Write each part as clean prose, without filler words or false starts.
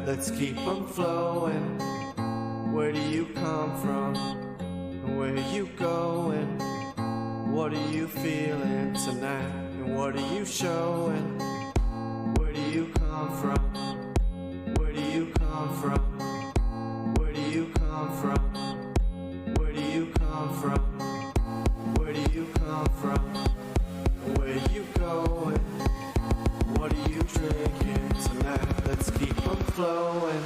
let's keep them flowing. Where do you come from? Where are you going? What are you feeling tonight? And what are you showing? Where do you come from? Where do you come from? Where do you come from? Where do you come from? Where do you come from? Where are you going? What are you drinking tonight? Let's keep them flowing.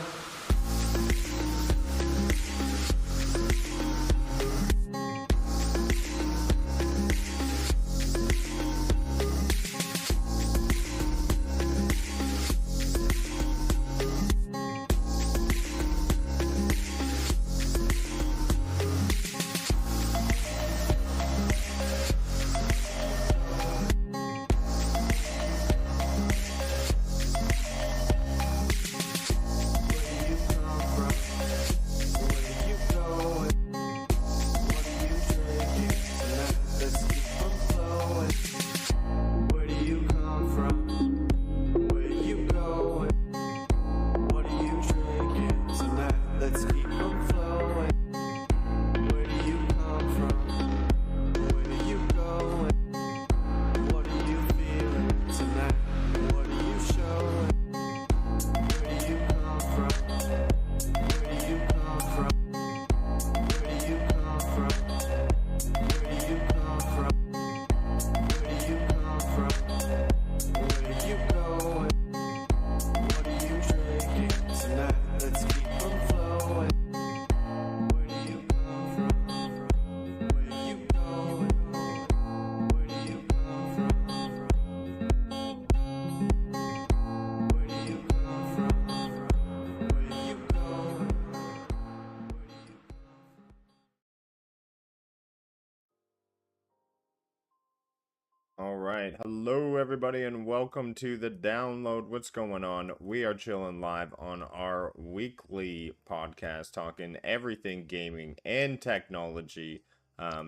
All right. Hello, everybody, and welcome to the download. What's going on? We are chilling live on our weekly podcast, talking everything gaming and technology.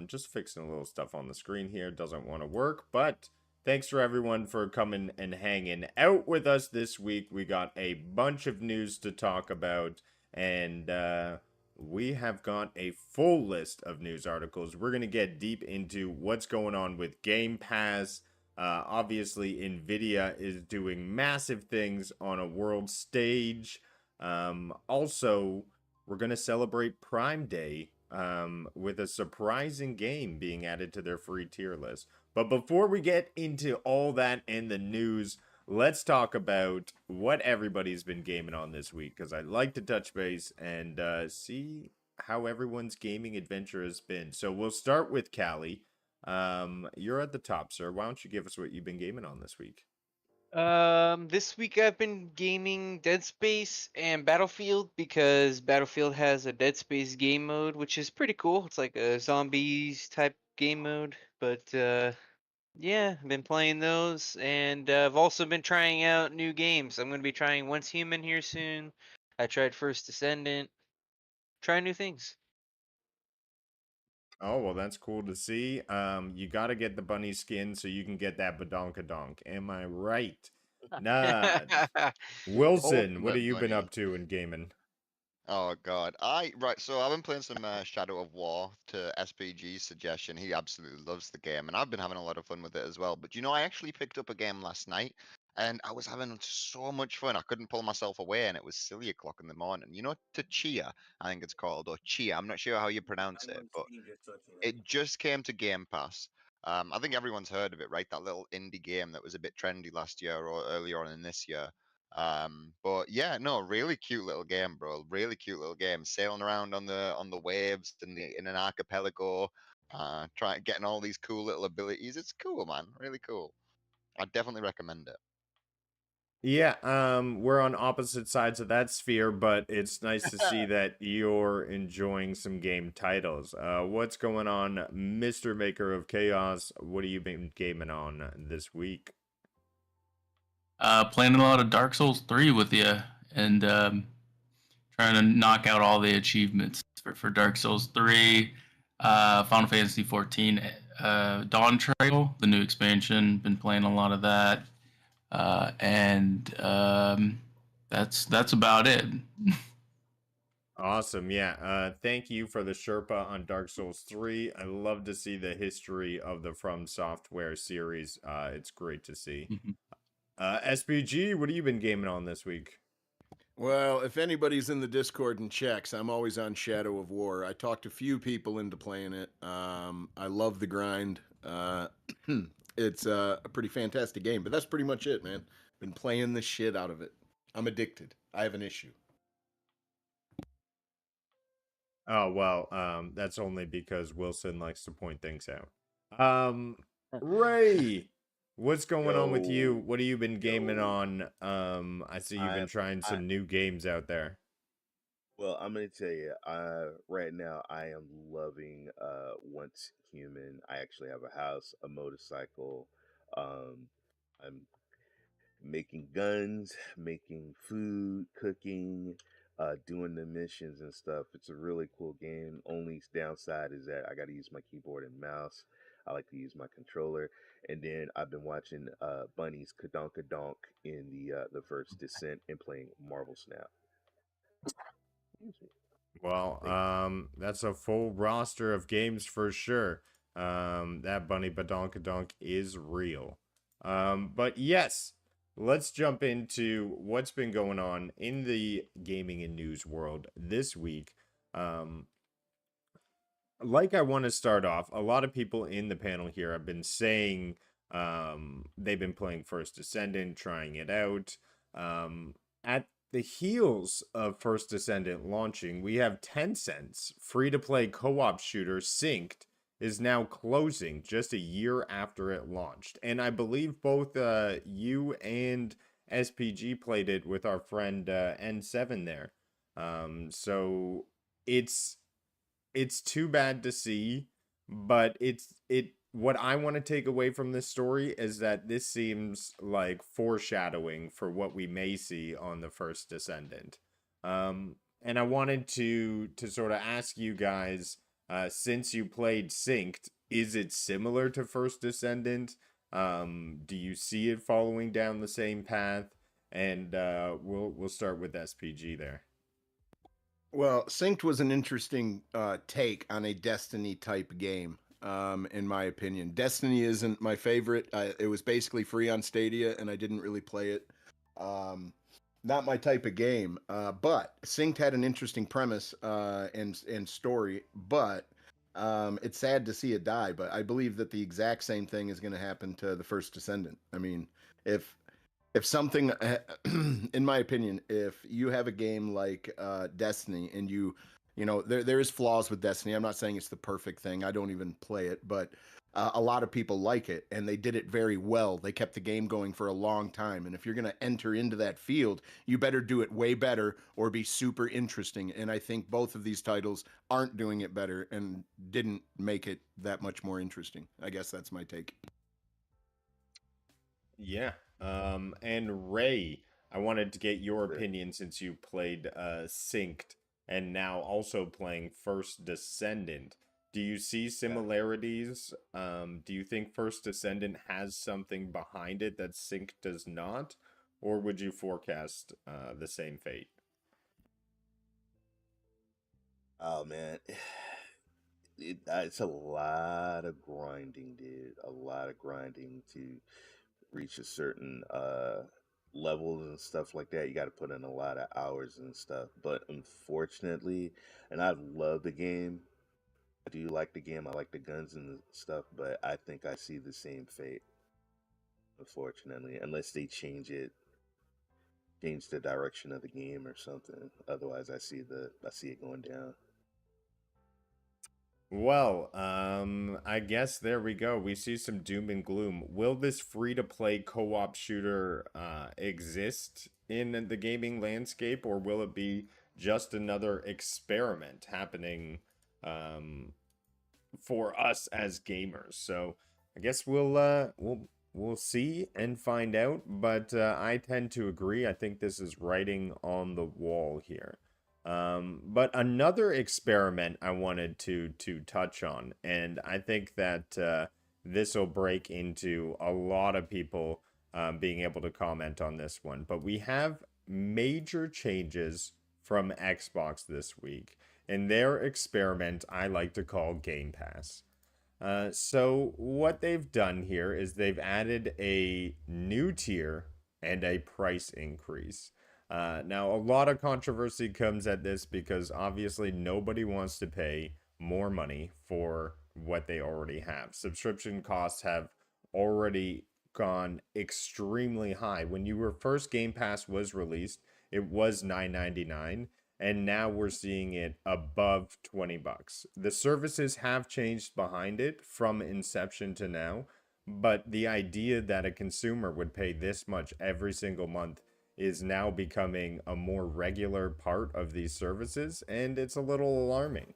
Just fixing a little stuff on the screen here. Doesn't want to work, but thanks for everyone for coming and hanging out with us this week. We got a bunch of news to talk about, and we have got a full list of news articles. We're going to get deep into what's going on with Game Pass. Obviously, Nvidia is doing massive things on a world stage. Also, we're going to celebrate Prime Day with a surprising game being added to their free tier list. But before we get into all that and the news, let's talk about what everybody's been gaming on this week, because I'd like to touch base and see how everyone's gaming adventure has been. So we'll start with Callie. You're at the top, sir. Why don't you give us what you've been gaming on this week? This week I've been gaming Dead Space and Battlefield because Battlefield has a Dead Space game mode, which is pretty cool. It's like a zombies type game mode, but yeah, I've been playing those, and I've also been trying out new games. I'm going to be trying Once Human here soon. I tried First Descendant. Trying new things. Oh, well, that's cool to see. You got to get the bunny skin so you can get that badonkadonk. Am I right? Nah. Wilson, what have Ultimate you been bunny. up to in gaming? Oh god. So I've been playing some Shadow of War to SPG's suggestion. He absolutely loves the game, and I've been having a lot of fun with it as well. But you know, I actually picked up a game last night, and I was having so much fun. I couldn't pull myself away, and it was silly o'clock in the morning. You know, Chia, I think it's called, or Chia. I'm not sure how you pronounce it, but it just came to Game Pass. I think everyone's heard of it, right? That little indie game that was a bit trendy last year or earlier on in this year. But yeah, no, really cute little game, bro. Really cute little game. Sailing around on the waves in an archipelago, trying getting all these cool little abilities. It's cool, man. Really cool. I definitely recommend it. Yeah, we're on opposite sides of that sphere, but it's nice to see that you're enjoying some game titles. What's going on, Mr. Maker of Chaos? What have you been gaming on this week? Playing a lot of Dark Souls 3 with you, and trying to knock out all the achievements for Dark Souls 3, Final Fantasy 14, Dawn Trail, the new expansion. Been playing a lot of that. And that's about it. Awesome. Yeah. Thank you for the Sherpa on Dark Souls 3. I love to see the history of the From Software series. It's great to see. Mhm. SPG, what have you been gaming on this week? Well, if anybody's in the Discord and checks, I'm always on Shadow of War. I talked a few people into playing it. I love the grind. It's a pretty fantastic game, but that's pretty much it, man. Been playing the shit out of it. I'm addicted. I have an issue. Oh, well, that's only because Wilson likes to point things out. Ray, what's going on with you? Yo, What have you been gaming yo, on? I see you've been I, trying I, some new games out there. well, I'm gonna tell you, right now I am loving, Once Human. I actually have a house, a motorcycle. Um, I'm making guns, making food, cooking, doing the missions and stuff. It's a really cool game. Only downside is that I got to use my keyboard and mouse. I like to use my controller. And then I've been watching Bunny's Kadonkadonk in the first Descent and playing Marvel Snap. Excuse me. Well, Thank that's a full roster of games for sure. That Bunny Badonkadonk is real. But yes, let's jump into what's been going on in the gaming and news world this week. Like I want to start off, a lot of people in the panel here have been saying they've been playing First Descendant, trying it out. At the heels of First Descendant launching, we have Tencent's free-to-play co-op shooter Synced is now closing just a year after it launched. And I believe both you and SPG played it with our friend N7 there. So it's too bad to see, but it what I want to take away from this story is that this seems like foreshadowing for what we may see on the First Descendant. And I wanted to sort of ask you guys, since you played Synced, is it similar to First Descendant? Do you see it following down the same path? And we'll start with SPG there. Well, Synced was an interesting take on a Destiny type game, in my opinion. Destiny isn't my favorite. It was basically free on Stadia, and I didn't really play it. Not my type of game. But Synced had an interesting premise and story, but it's sad to see it die. But I believe that the exact same thing is going to happen to the First Descendant. I mean, if something in my opinion, if you have a game like Destiny and you know there is flaws with Destiny. I'm not saying it's the perfect thing. I don't even play it, but a lot of people like it and they did it very well. They kept the game going for a long time, and if you're going to enter into that field, you better do it way better or be super interesting. And I think both of these titles aren't doing it better and didn't make it that much more interesting. I guess that's my take. Yeah. And Ray, I wanted to get your Sure. opinion since you played Synced and now also playing First Descendant. Do you see similarities? Do you think First Descendant has something behind it that Synced does not? Or would you forecast the same fate? Oh man, it's a lot of grinding, dude. A lot of grinding to reach a certain levels and stuff like that. You got to put in a lot of hours and stuff. But unfortunately, and I love the game. I do like the game. I like the guns and stuff, but I think I see the same fate. Unfortunately, unless they change the direction of the game or something. Otherwise, I see it going down. Well, I guess there we go. We see some doom and gloom. Will this free-to-play co-op shooter exist in the gaming landscape, or will it be just another experiment happening for us as gamers? So I guess we'll see and find out. But I tend to agree. I think this is writing on the wall here. But another experiment I wanted to touch on, and I think that this will break into a lot of people being able to comment on this one. But we have major changes from Xbox this week in their experiment I like to call Game Pass. So what they've done here is they've added a new tier and a price increase. Now, a lot of controversy comes at this because obviously nobody wants to pay more money for what they already have. Subscription costs have already gone extremely high. When first Game Pass was released, it was $9.99, and now we're seeing it above 20 bucks. The services have changed behind it from inception to now, but the idea that a consumer would pay this much every single month is now becoming a more regular part of these services, and it's a little alarming.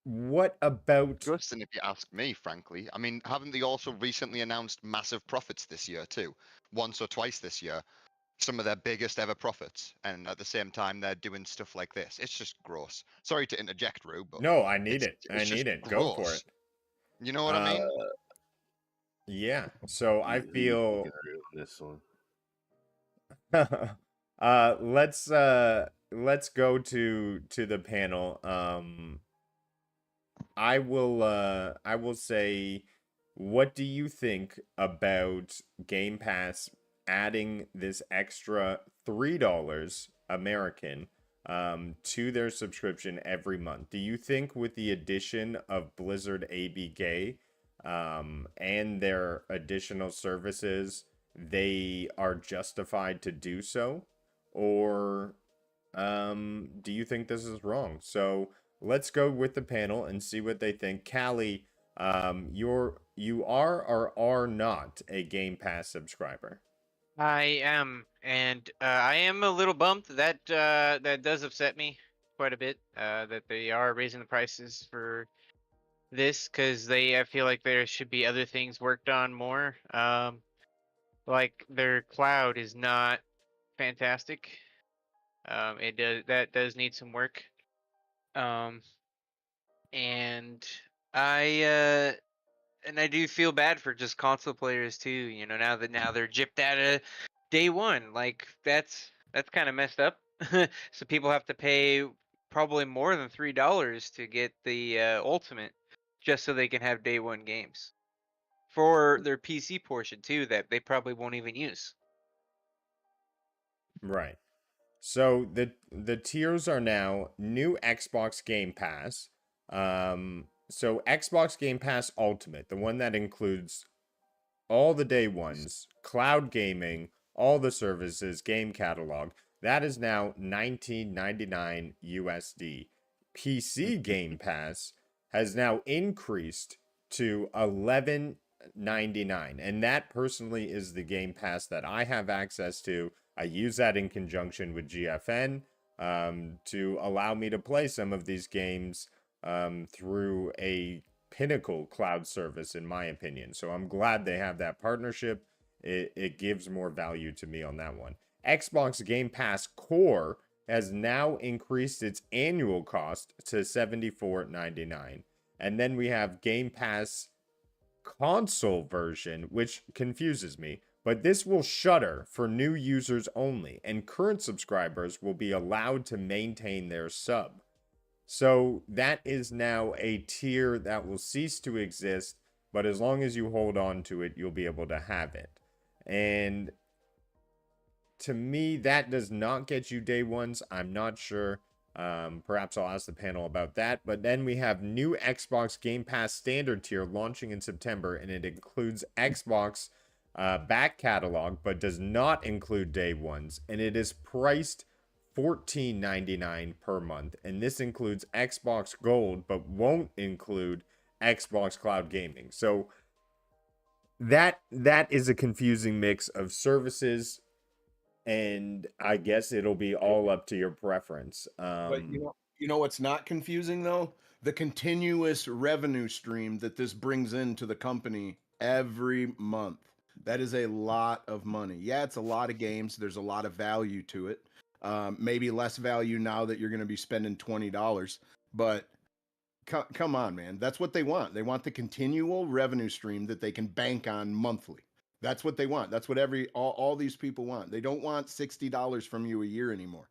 What about Justin, if you ask me, frankly, I mean, haven't they also recently announced massive profits this year too? Once or twice this year, some of their biggest ever profits, and at the same time they're doing stuff like this. It's just gross. Sorry to interject, Rue, but No, I need it's it. I it's just need it. Go for it. gross. You know what I Uh, mean? yeah. So I Who you feel picking on this one? let's go to the panel. I will say, what do you think about Game Pass adding this extra $3 American to their subscription every month? Do you think with the addition of Blizzard ABK and their additional services, they are justified to do so? Or do you think this is wrong? So let's go with the panel and see what they think. Callie, you are or are not a Game Pass subscriber? I am, and I am a little bummed. That does upset me quite a bit. That they are raising the prices for this, because I feel like there should be other things worked on more. Like their cloud is not fantastic. That does need some work. And I and I do feel bad for just console players too. You know, now they're gypped out of day one. Like that's kind of messed up. So people have to pay probably more than $3 to get the ultimate, just so they can have day one games for their PC portion too, that they probably won't even use. Right. So the tiers are now new Xbox Game Pass. So Xbox Game Pass Ultimate, the one that includes all the day ones, cloud gaming, all the services, game catalog, that is now $19.99 USD. PC Game Pass has now increased to $11.99, and that personally is the Game Pass that I have access to. I use that in conjunction with GFN to allow me to play some of these games through a pinnacle cloud service, in my opinion. So I'm glad they have that partnership. It gives more value to me on that one. Xbox Game Pass Core has now increased its annual cost to $74.99. And then we have Game Pass console version, which confuses me, but this will shutter for new users only, and current subscribers will be allowed to maintain their sub. So that is now a tier that will cease to exist, but as long as you hold on to it, you'll be able to have it. And to me, that does not get you day ones. I'm not sure. Perhaps I'll ask the panel about that. But then we have new Xbox Game Pass standard tier launching in September, and it includes Xbox back catalog, but does not include day ones. And it is priced $14.99 per month, and this includes Xbox Gold, but won't include Xbox Cloud Gaming. So that is a confusing mix of services, and I guess it'll be all up to your preference. But you know what's not confusing though? The continuous revenue stream that this brings into the company every month. That is a lot of money. Yeah, it's a lot of games. There's a lot of value to it. Maybe less value now that you're going to be spending $20, but come on, man. That's what they want. They want the continual revenue stream that they can bank on monthly. That's what they want. That's what all these people want. They don't want $60 from you a year anymore.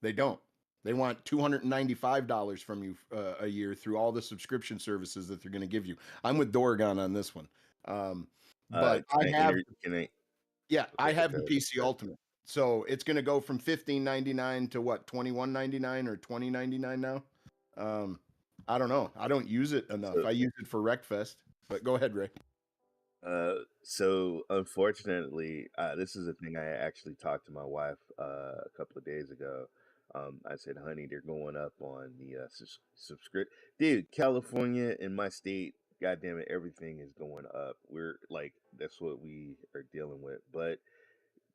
They don't. They want $295 from you a year through all the subscription services that they're going to give you. I'm with Dorgon on this one. But I have, yeah, Okay, I have the okay. PC Ultimate. So it's going to go from $15.99 to what, $21.99 or $20.99 now. I don't know. I don't use it enough. So- I use it for Wreckfest. But go ahead, Ray. So unfortunately, this is a thing I actually talked to my wife a couple of days ago. I said, "Honey, they're going up on the subscript." Dude, California in my state, goddamn it, everything is going up. We're like, that's what we are dealing with. But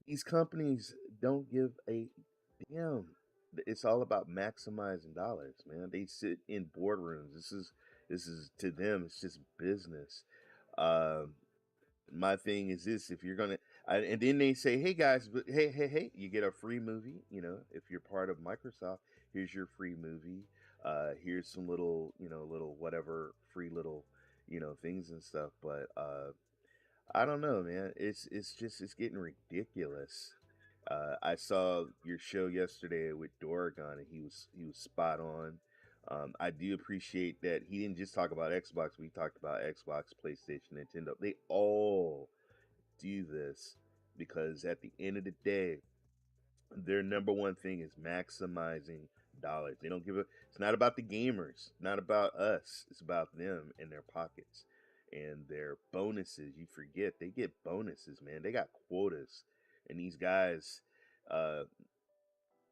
these companies don't give a damn. It's all about maximizing dollars, man. They sit in boardrooms. This is to them. It's just business. Um, my thing is this: if you're gonna, and then they say, "Hey guys, but hey, you get a free movie. You know, if you're part of Microsoft, here's your free movie. Here's some little, little whatever free little, things and stuff." But I don't know, man. It's getting ridiculous. I saw your show yesterday with Dorgon, and he was spot on. I do appreciate that he didn't just talk about Xbox. We talked about Xbox, PlayStation, Nintendo. They all do this because at the end of the day, their number one thing is maximizing dollars. They don't give a. It's not about the gamers, not about us. It's about them and their pockets and their bonuses. You forget they get bonuses, man. They got quotas, and these guys, uh,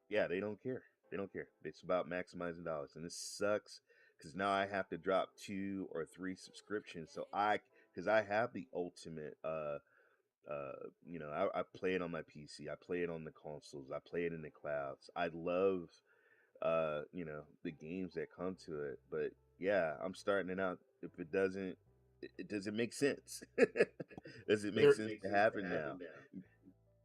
yeah, they don't care. They don't care. It's about maximizing dollars, and this sucks because now I have to drop 2 or 3 subscriptions. Because I have the ultimate. I play it on my PC. I play it on the consoles. I play it in the clouds. I love, the games that come to it. But yeah, I'm starting it out. If it doesn't make sense. Does it make sense to have it now?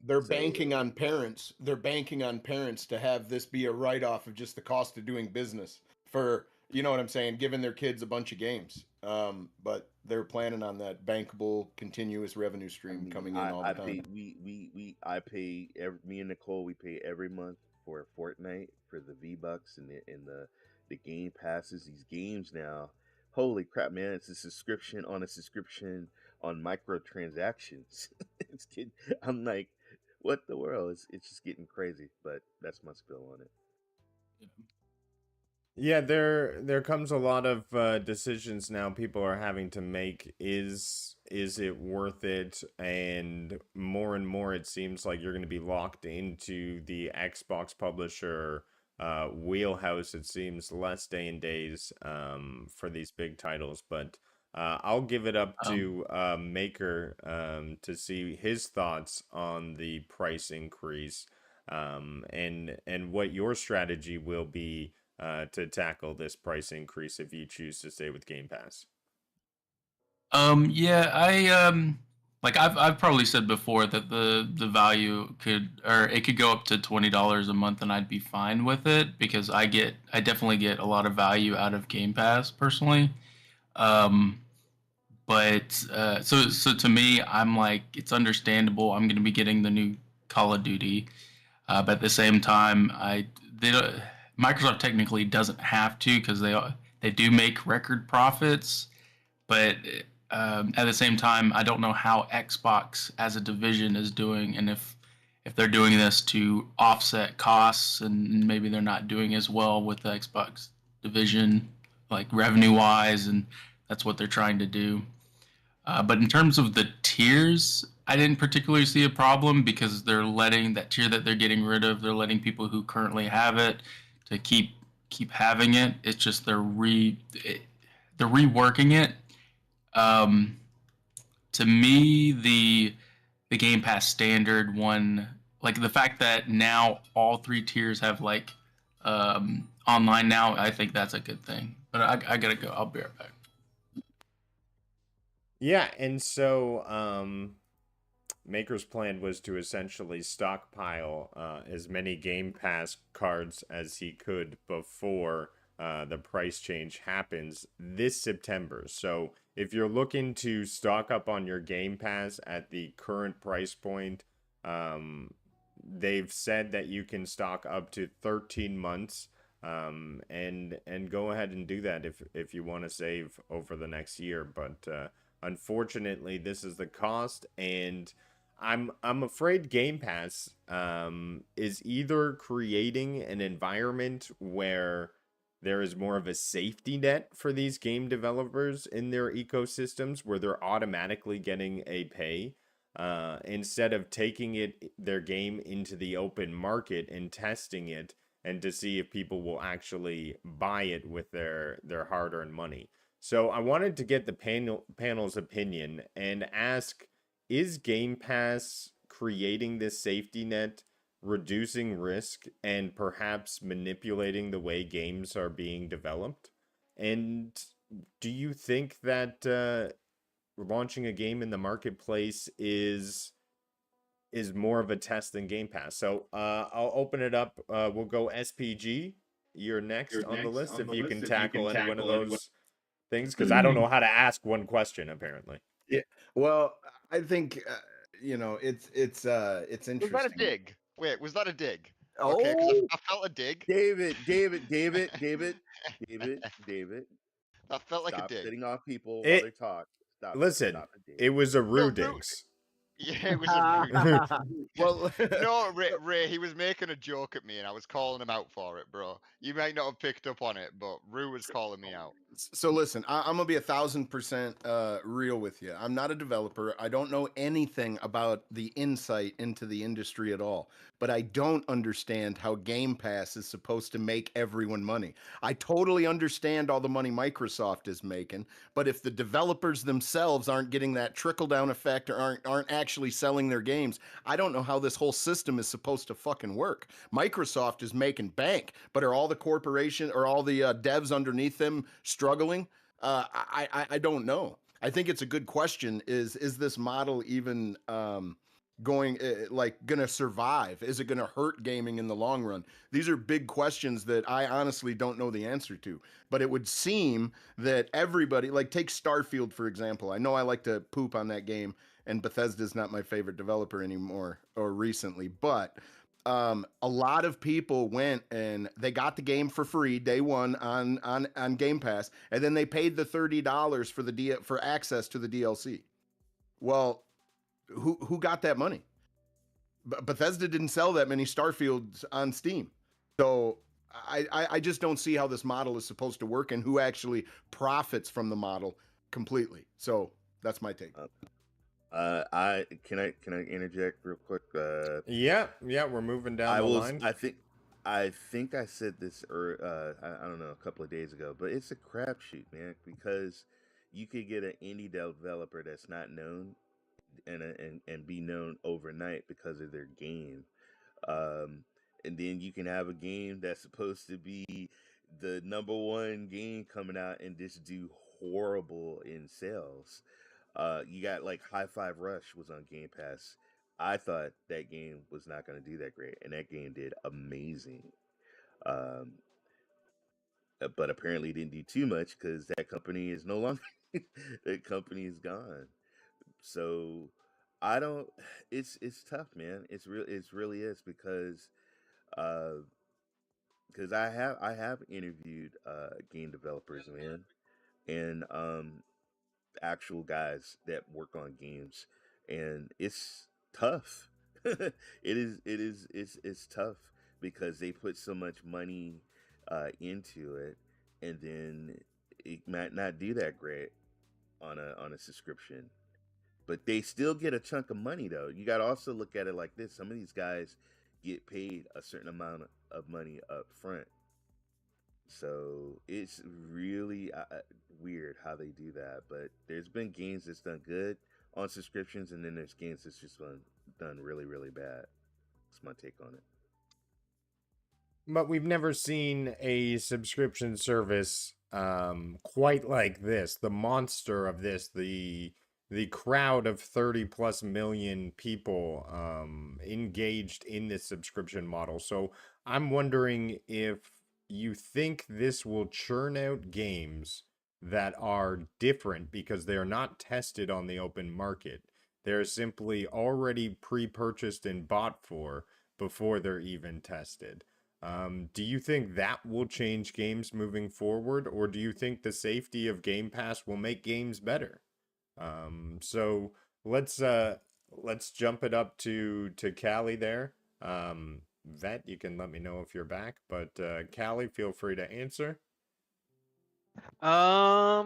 They're So- banking on parents. They're banking on parents to have this be a write-off of just the cost of doing business for, you know what I'm saying, giving their kids a bunch of games. But they're planning on that bankable, continuous revenue stream coming in all the time. Me and Nicole, we pay every month for Fortnite for the V-Bucks and the game passes. These games now, holy crap, man! It's a subscription on microtransactions. It's getting, I'm like, what the world? It's just getting crazy. But that's my spill on it. Yeah, there comes a lot of decisions now people are having to make. Is it worth it? And more it seems like you're going to be locked into the Xbox publisher wheelhouse. It seems less day and days for these big titles, but I'll give it up to Maker to see his thoughts on the price increase and what your strategy will be to tackle this price increase if you choose to stay with Game Pass. Yeah, like I've probably said before that the value it could go up to $20 a month and I'd be fine with it because I definitely get a lot of value out of Game Pass personally. But so to me, I'm like, it's understandable. I'm going to be getting the new Call of Duty, but at the same time, Microsoft technically doesn't have to because they do make record profits, but at the same time, I don't know how Xbox as a division is doing, and if they're doing this to offset costs, and maybe they're not doing as well with the Xbox division, like revenue wise, and that's what they're trying to do. But in terms of the tiers, I didn't particularly see a problem because they're letting that tier that they're getting rid of. They're letting people who currently have it to keep having it. It's just they're reworking it. To me, the Game Pass standard one, like the fact that now all 3 tiers have like online now, I think that's a good thing. But I gotta go. I'll be right back. Yeah, and so Maker's plan was to essentially stockpile as many Game Pass cards as he could before the price change happens this September. So if you're looking to stock up on your Game Pass at the current price point, they've said that you can stock up to 13 months, and go ahead and do that if you want to save over the next year. But unfortunately, this is the cost, and I'm afraid Game Pass is either creating an environment where there is more of a safety net for these game developers in their ecosystems, where they're automatically getting a pay, instead of taking their game into the open market and testing it, and to see if people will actually buy it with their hard-earned money. So I wanted to get the panel's opinion and ask, is Game Pass creating this safety net, reducing risk, and perhaps manipulating the way games are being developed? And do you think that launching a game in the marketplace is more of a test than Game Pass? So I'll open it up. We'll go SPG. You're next on the list. If you can tackle any one of those things, because I don't know how to ask one question apparently. Yeah. Well, I think it's interesting. Was that a dig? Wait, was that a dig? Oh, Okay, because I felt a dig. David. That felt like a Stop dig. sitting on people It- while they talk. Stop. Listen, Stop it, David. it was a No, Rudix. Yeah, it was a rude. well, No, Ray, he was making a joke at me, and I was calling him out for it, bro. You might not have picked up on it, but Rue was calling me out. So listen, I'm gonna be 1,000% real with you. I'm not a developer. I don't know anything about the insight into the industry at all. But I don't understand how Game Pass is supposed to make everyone money. I totally understand all the money Microsoft is making, but if the developers themselves aren't getting that trickle down effect, or aren't actually selling their games, I don't know how this whole system is supposed to fucking work. Microsoft is making bank, but are all the corporation or all the devs underneath them struggling? I don't know. I think it's a good question. Is this model even gonna survive? Is it gonna hurt gaming in the long run? These are big questions that I honestly don't know the answer to. But it would seem that everybody, like, take Starfield for example. I know I like to poop on that game, and Bethesda's not my favorite developer anymore or recently, but a lot of people went and they got the game for free day one on Game Pass, and then they paid the $30 for access to the DLC. Well, who got that money? Bethesda didn't sell that many Starfields on Steam, so I just don't see how this model is supposed to work and who actually profits from the model completely. So that's my take. I can interject real quick? Yeah, we're moving down the line. I think I said this, I don't know, a couple of days ago, but it's a crapshoot, man, because you could get an indie developer that's not known and be known overnight because of their game. And then you can have a game that's supposed to be the number one game coming out and just do horrible in sales. You got like High Five Rush was on Game Pass. I thought that game was not going to do that great, and that game did amazing. Um, but apparently didn't do too much because that company is no longer. That company is gone. So I don't. It's tough, man. It really is because uh I have interviewed game developers, man, and actual guys that work on games, and it's tough. It's tough because they put so much money into it, and then it might not do that great on a subscription. But they still get a chunk of money though. You got to also look at it like this: some of these guys get paid a certain amount of money up front. So it's really weird how they do that. But there's been games that's done good on subscriptions, and then there's games that's just done really, really bad. That's my take on it. But we've never seen a subscription service quite like this. The monster of this, the crowd of 30 plus million people engaged in this subscription model. So I'm wondering if you think this will churn out games that are different because they are not tested on the open market. They're simply already pre-purchased and bought for before they're even tested. Do you think that will change games moving forward, or do you think the safety of Game Pass will make games better? So let's jump it up to Callie there. Vet, you can let me know if you're back, but Callie, feel free to answer. I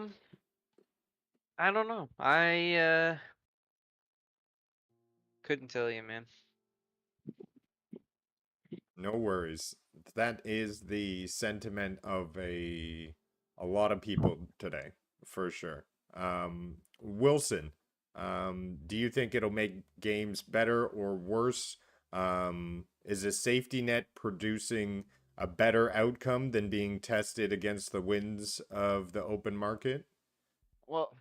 don't know. I couldn't tell you, man. No worries. That is the sentiment of a lot of people today, for sure. Wilson, do you think it'll make games better or worse? Is a safety net producing a better outcome than being tested against the winds of the open market? Well,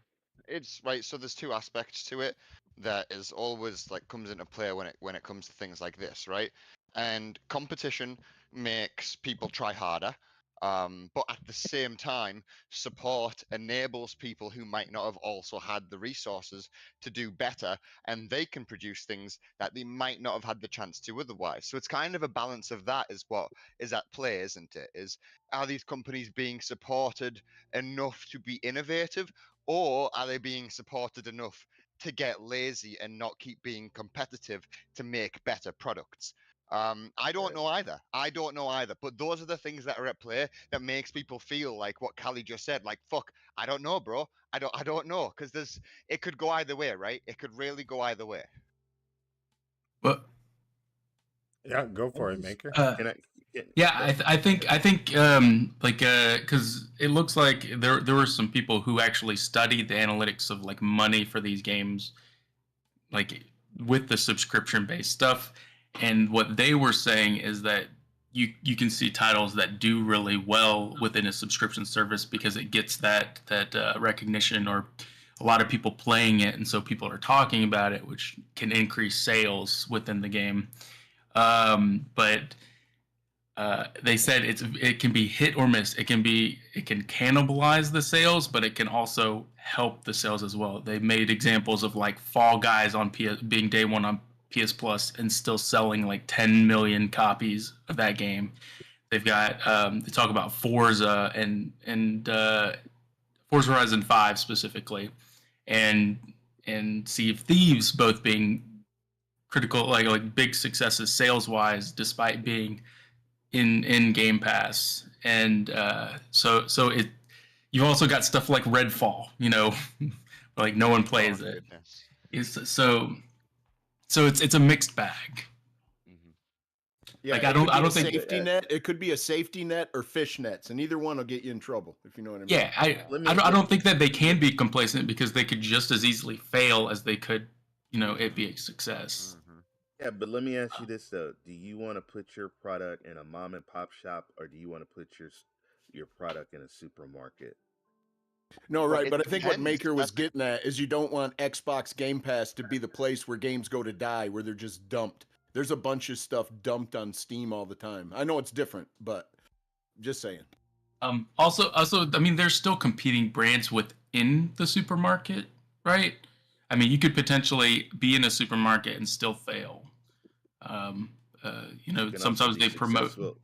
it's right. So there's two aspects to it that is always like comes into play when it comes to things like this, right? And competition makes people try harder. But at the same time, support enables people who might not have also had the resources to do better, and they can produce things that they might not have had the chance to otherwise. So it's kind of a balance of that is what is at play, isn't it? Are these companies being supported enough to be innovative, or are they being supported enough to get lazy and not keep being competitive to make better products? I don't know either. I don't know either. But those are the things that are at play that makes people feel like what Callie just said. Like, fuck, I don't know, bro. I don't know, because it could go either way, right? It could really go either way. But Yeah, go for it, just- Maker. Can I? Can, yeah, go- I think like because it looks like there were some people who actually studied the analytics of like money for these games, like with the subscription based stuff, and what they were saying is that you can see titles that do really well within a subscription service because it gets that recognition or a lot of people playing it, and so people are talking about it, which can increase sales within the game. But they said it can be hit or miss. It can cannibalize the sales, but it can also help the sales as well. They made examples of like Fall Guys on PS being day one on PS Plus and still selling like 10 million copies of that game. They've got they talk about Forza and Forza Horizon 5 specifically, and Sea of Thieves both being critical like big successes sales wise, despite being in Game Pass, and so it. You've also got stuff like Redfall, like no one plays Oh, it. goodness. So it's a mixed bag. Mm-hmm. Yeah, Like it could be I a don't think. safety net. It could be a safety net or fish nets, and either one will get you in trouble if you know what I mean. Yeah, I don't think that they can be complacent because they could just as easily fail as they could, it be a success. Mm-hmm. Yeah, but let me ask you this though: do you want to put your product in a mom and pop shop, or do you want to put your product in a supermarket? No, Well, right. it But I think what depends. Maker was getting at is you don't want Xbox Game Pass to be the place where games go to die, where they're just dumped. There's a bunch of stuff dumped on Steam all the time. I know it's different, but just saying. Also, I mean, there's still competing brands within the supermarket, right? I mean, you could potentially be in a supermarket and still fail. Um, You can also sometimes be they promote. successful,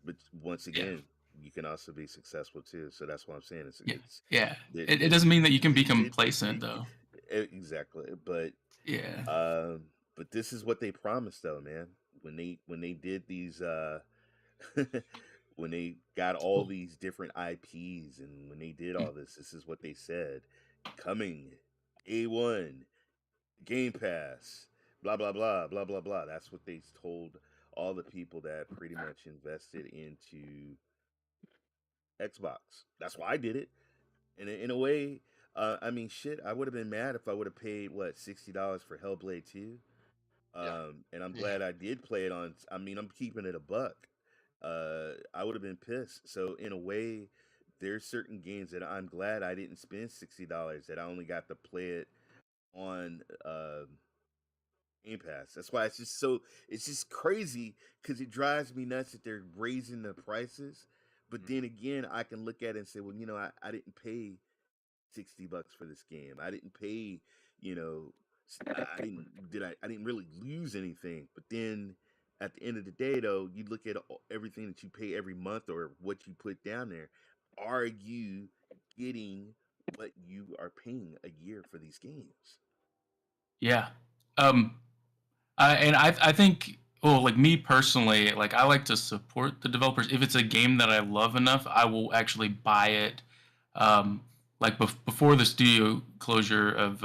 but once Yeah, again, you can also be successful too. So that's what I'm saying. yeah, It's yeah. the It doesn't mean that you can be the complacent, though. exactly. But Yeah. um, but this is what they promised though, man. When they did these when they got all these different IPs and when they did all this is what they said. Coming A1 Game Pass, blah blah blah blah blah blah. That's what they told all the people that pretty much invested into Xbox. That's why I did it. And in a way, I mean, shit, I would have been mad if I would have paid what $60 for Hellblade 2. Yeah. And I'm Yeah. glad I did play it on. I mean, I'm keeping it a buck. I would have been pissed. So in a way, there's certain games that I'm glad I didn't spend $60. That I only got to play it on Game Pass. That's why it's just crazy because it drives me nuts that they're raising the prices, But then again, I can look at it and say, well, I didn't pay $60 for this game. I didn't pay, you know, I didn't really lose anything. But then at the end of the day, though, you look at everything that you pay every month or what you put down there. Are you getting what you are paying a year for these games? Yeah. Um, I think, well, like me personally, like I like to support the developers. If it's a game that I love enough, I will actually buy it. Um, like before the studio closure of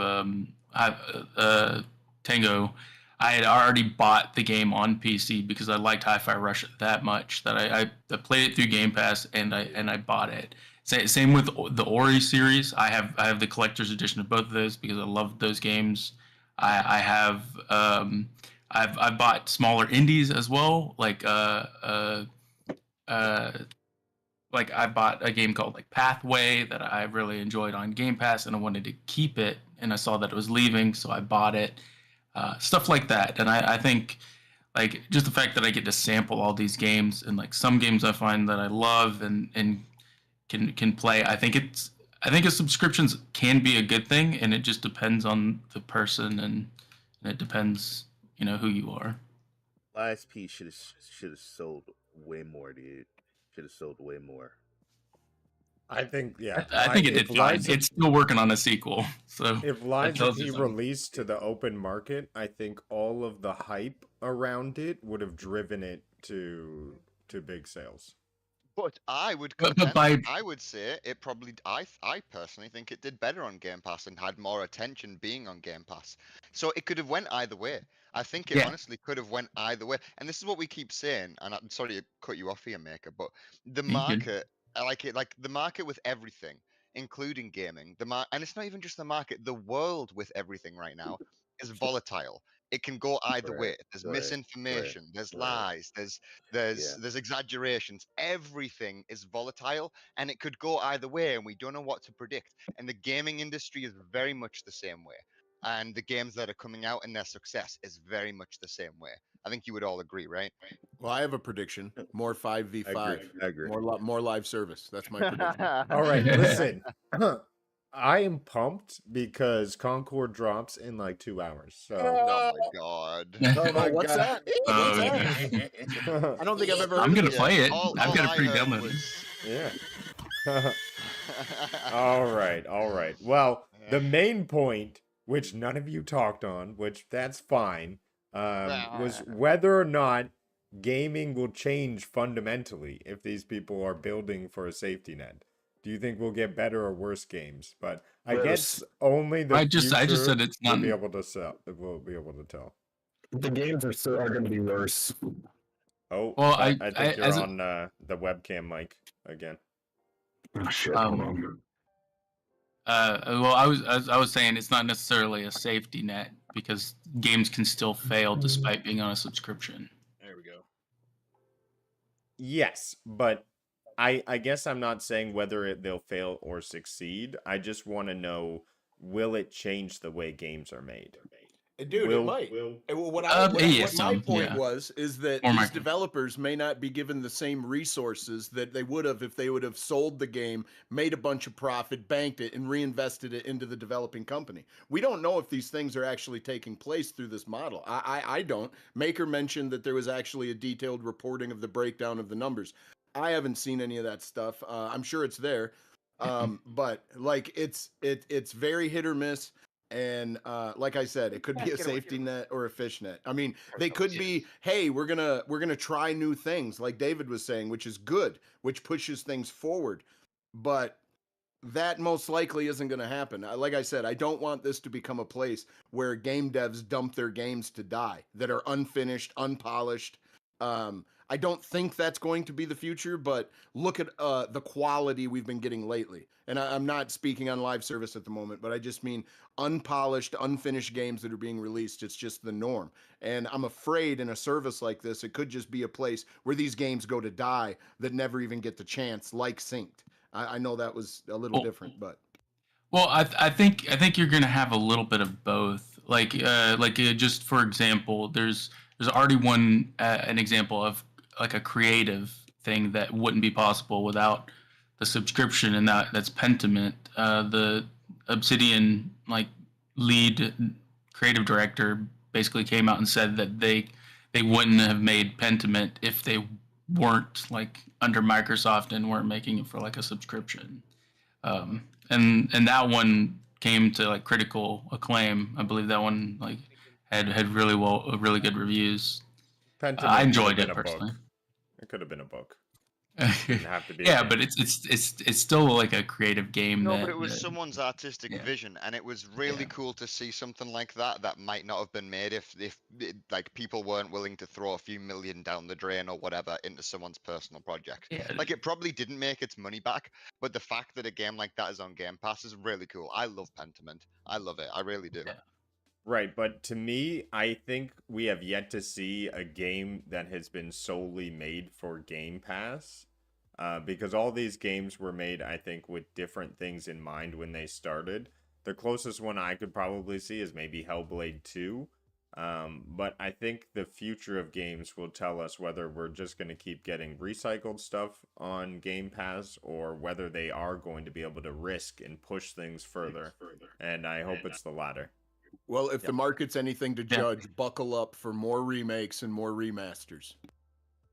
Tango, I had already bought the game on PC because I liked Hi-Fi Rush that much that I played it through Game Pass and I bought it. Same with the Ori series. I have the collector's edition of both of those because I love those games. I have I've bought smaller indies as well, uh, like I bought a game called like Pathway that I really enjoyed on Game Pass, and I wanted to keep it, and I saw that it was leaving, so I bought it. Stuff like that, and I think like just the fact that I get to sample all these games, and like some games I find that I love and can play. I think a subscriptions can be a good thing, and it just depends on the person and it depends, who you are. ISP should have sold way more, dude. Should have sold way more. I think, yeah. I think it did fine. It's still working on a sequel, so If Lies of P released to the open market, I think all of the hype around it would have driven it to big sales. But I would But contend, by I would say it probably, I personally think it did better on Game Pass and had more attention being on Game Pass. So it could have went either way. I think it yeah, honestly could have went either way. And this is what we keep saying, and I'm sorry to cut you off here, Maker, but the you good. market, I like it, like the market with everything, including gaming, and it's not even just the market, the world with everything right now is volatile. It can go either Right, way. There's right, right, misinformation, there's right. lies, Yeah. there's exaggerations. Everything is volatile and it could go either way and we don't know what to predict. And the gaming industry is very much the same way. And the games that are coming out and their success is very much the same way. I think you would all agree, right? Well, I have a prediction. More I agree. 5v5. I agree. More live service. That's my prediction. All right, listen. I am pumped because Concord drops in like 2 hours. So, Oh my god. oh my What's god. that? Oh, What's yeah. that? I don't think I've ever heard I'm of gonna this. play it. All I've got I it pretty heard downloaded. was Yeah. All right, all right. Well, the main point, which none of you talked on, which that's fine, was whether or not gaming will change fundamentally if these people are building for a safety net. Do you think we'll get better or worse games? But I guess only the I just said it's will not. be able to sell. Will be able to tell. The games are going to be worse. Oh, Well, I think you're as on the webcam mic again. Oh, shit, hold um on. well, I was saying it's not necessarily a safety net because games can still fail despite being on a subscription. There we go. Yes, but I guess I'm not saying whether they'll fail or succeed. I just want to know, will it change the way games are made? Dude, it might. What my point was is that Or these Michael. developers may not be given the same resources that they would have if they would have sold the game, made a bunch of profit, banked it, and reinvested it into the developing company. We don't know if these things are actually taking place through this model. I don't. Maker mentioned that there was actually a detailed reporting of the breakdown of the numbers. I haven't seen any of that stuff. I'm sure it's there, but like it's very hit or miss. And like I said, it could be a safety net or a fish net. I mean, they could be, hey, we're gonna try new things, like David was saying, which is good, which pushes things forward. But that most likely isn't going to happen. Like I said, I don't want this to become a place where game devs dump their games to die that are unfinished, unpolished. I don't think that's going to be the future, but look at the quality we've been getting lately. And I'm not speaking on live service at the moment, but I just mean unpolished, unfinished games that are being released. It's just the norm. And I'm afraid in a service like this, it could just be a place where these games go to die that never even get the chance, like Synced. I know that was a little different, but Well, I think you're gonna have a little bit of both. Just for example, there's already an example of like a creative thing that wouldn't be possible without the subscription, and that's Pentiment. The Obsidian lead creative director basically came out and said that they wouldn't have made Pentiment if they weren't under Microsoft and weren't making it for a subscription. And that one came to critical acclaim. I believe that one had really good reviews. I enjoyed it personally. It could have been a book. Didn't have to be. Yeah, but it's still a creative game. No, but it was someone's artistic vision, and it was really cool to see something like that might not have been made if people weren't willing to throw a few million down the drain or whatever into someone's personal project. Yeah. It probably didn't make its money back, but the fact that a game like that is on Game Pass is really cool. I love Pentiment. I love it. I really do. Yeah. Right, but to me, I think we have yet to see a game that has been solely made for Game Pass. Because all these games were made, I think, with different things in mind when they started. The closest one I could probably see is maybe Hellblade 2. But I think the future of games will tell us whether we're just going to keep getting recycled stuff on Game Pass or whether they are going to be able to risk and push things further. And I hope it's the latter. Well, if the market's anything to judge, buckle up for more remakes and more remasters.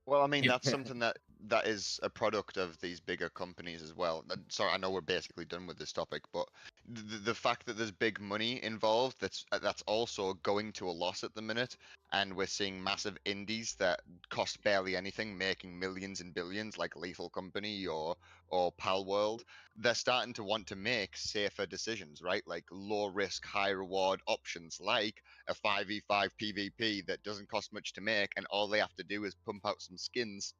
Well, I mean, that's something that is a product of these bigger companies as well. Sorry, I know we're basically done with this topic, but the fact that there's big money involved, that's also going to a loss at the minute, and we're seeing massive indies that cost barely anything, making millions and billions, like Lethal Company or Palworld. They're starting to want to make safer decisions, right? Like low risk, high reward options, like a 5v5 PvP that doesn't cost much to make, and all they have to do is pump out some skins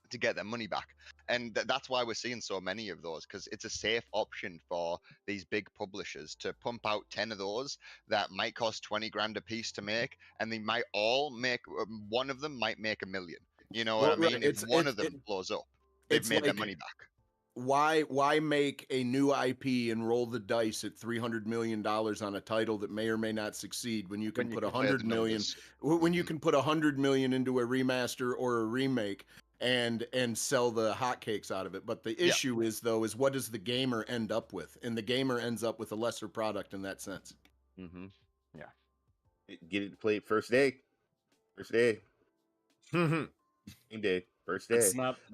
to get their money back. And that's why we're seeing so many of those, because it's a safe option for these big publishers to pump out 10 of those that might cost 20 grand a piece to make, and they might all make, one of them might make $1 million. You know what I mean? If one of them blows up, they've made their money back. Why make a new IP and roll the dice at $300 million on a title that may or may not succeed when you can put $100 million when you can put $100 million into a remaster or a remake and sell the hotcakes out of it? But the issue is what does the gamer end up with? And the gamer ends up with a lesser product in that sense. Mm-hmm. Yeah. Get it to play first day. Game day. First day.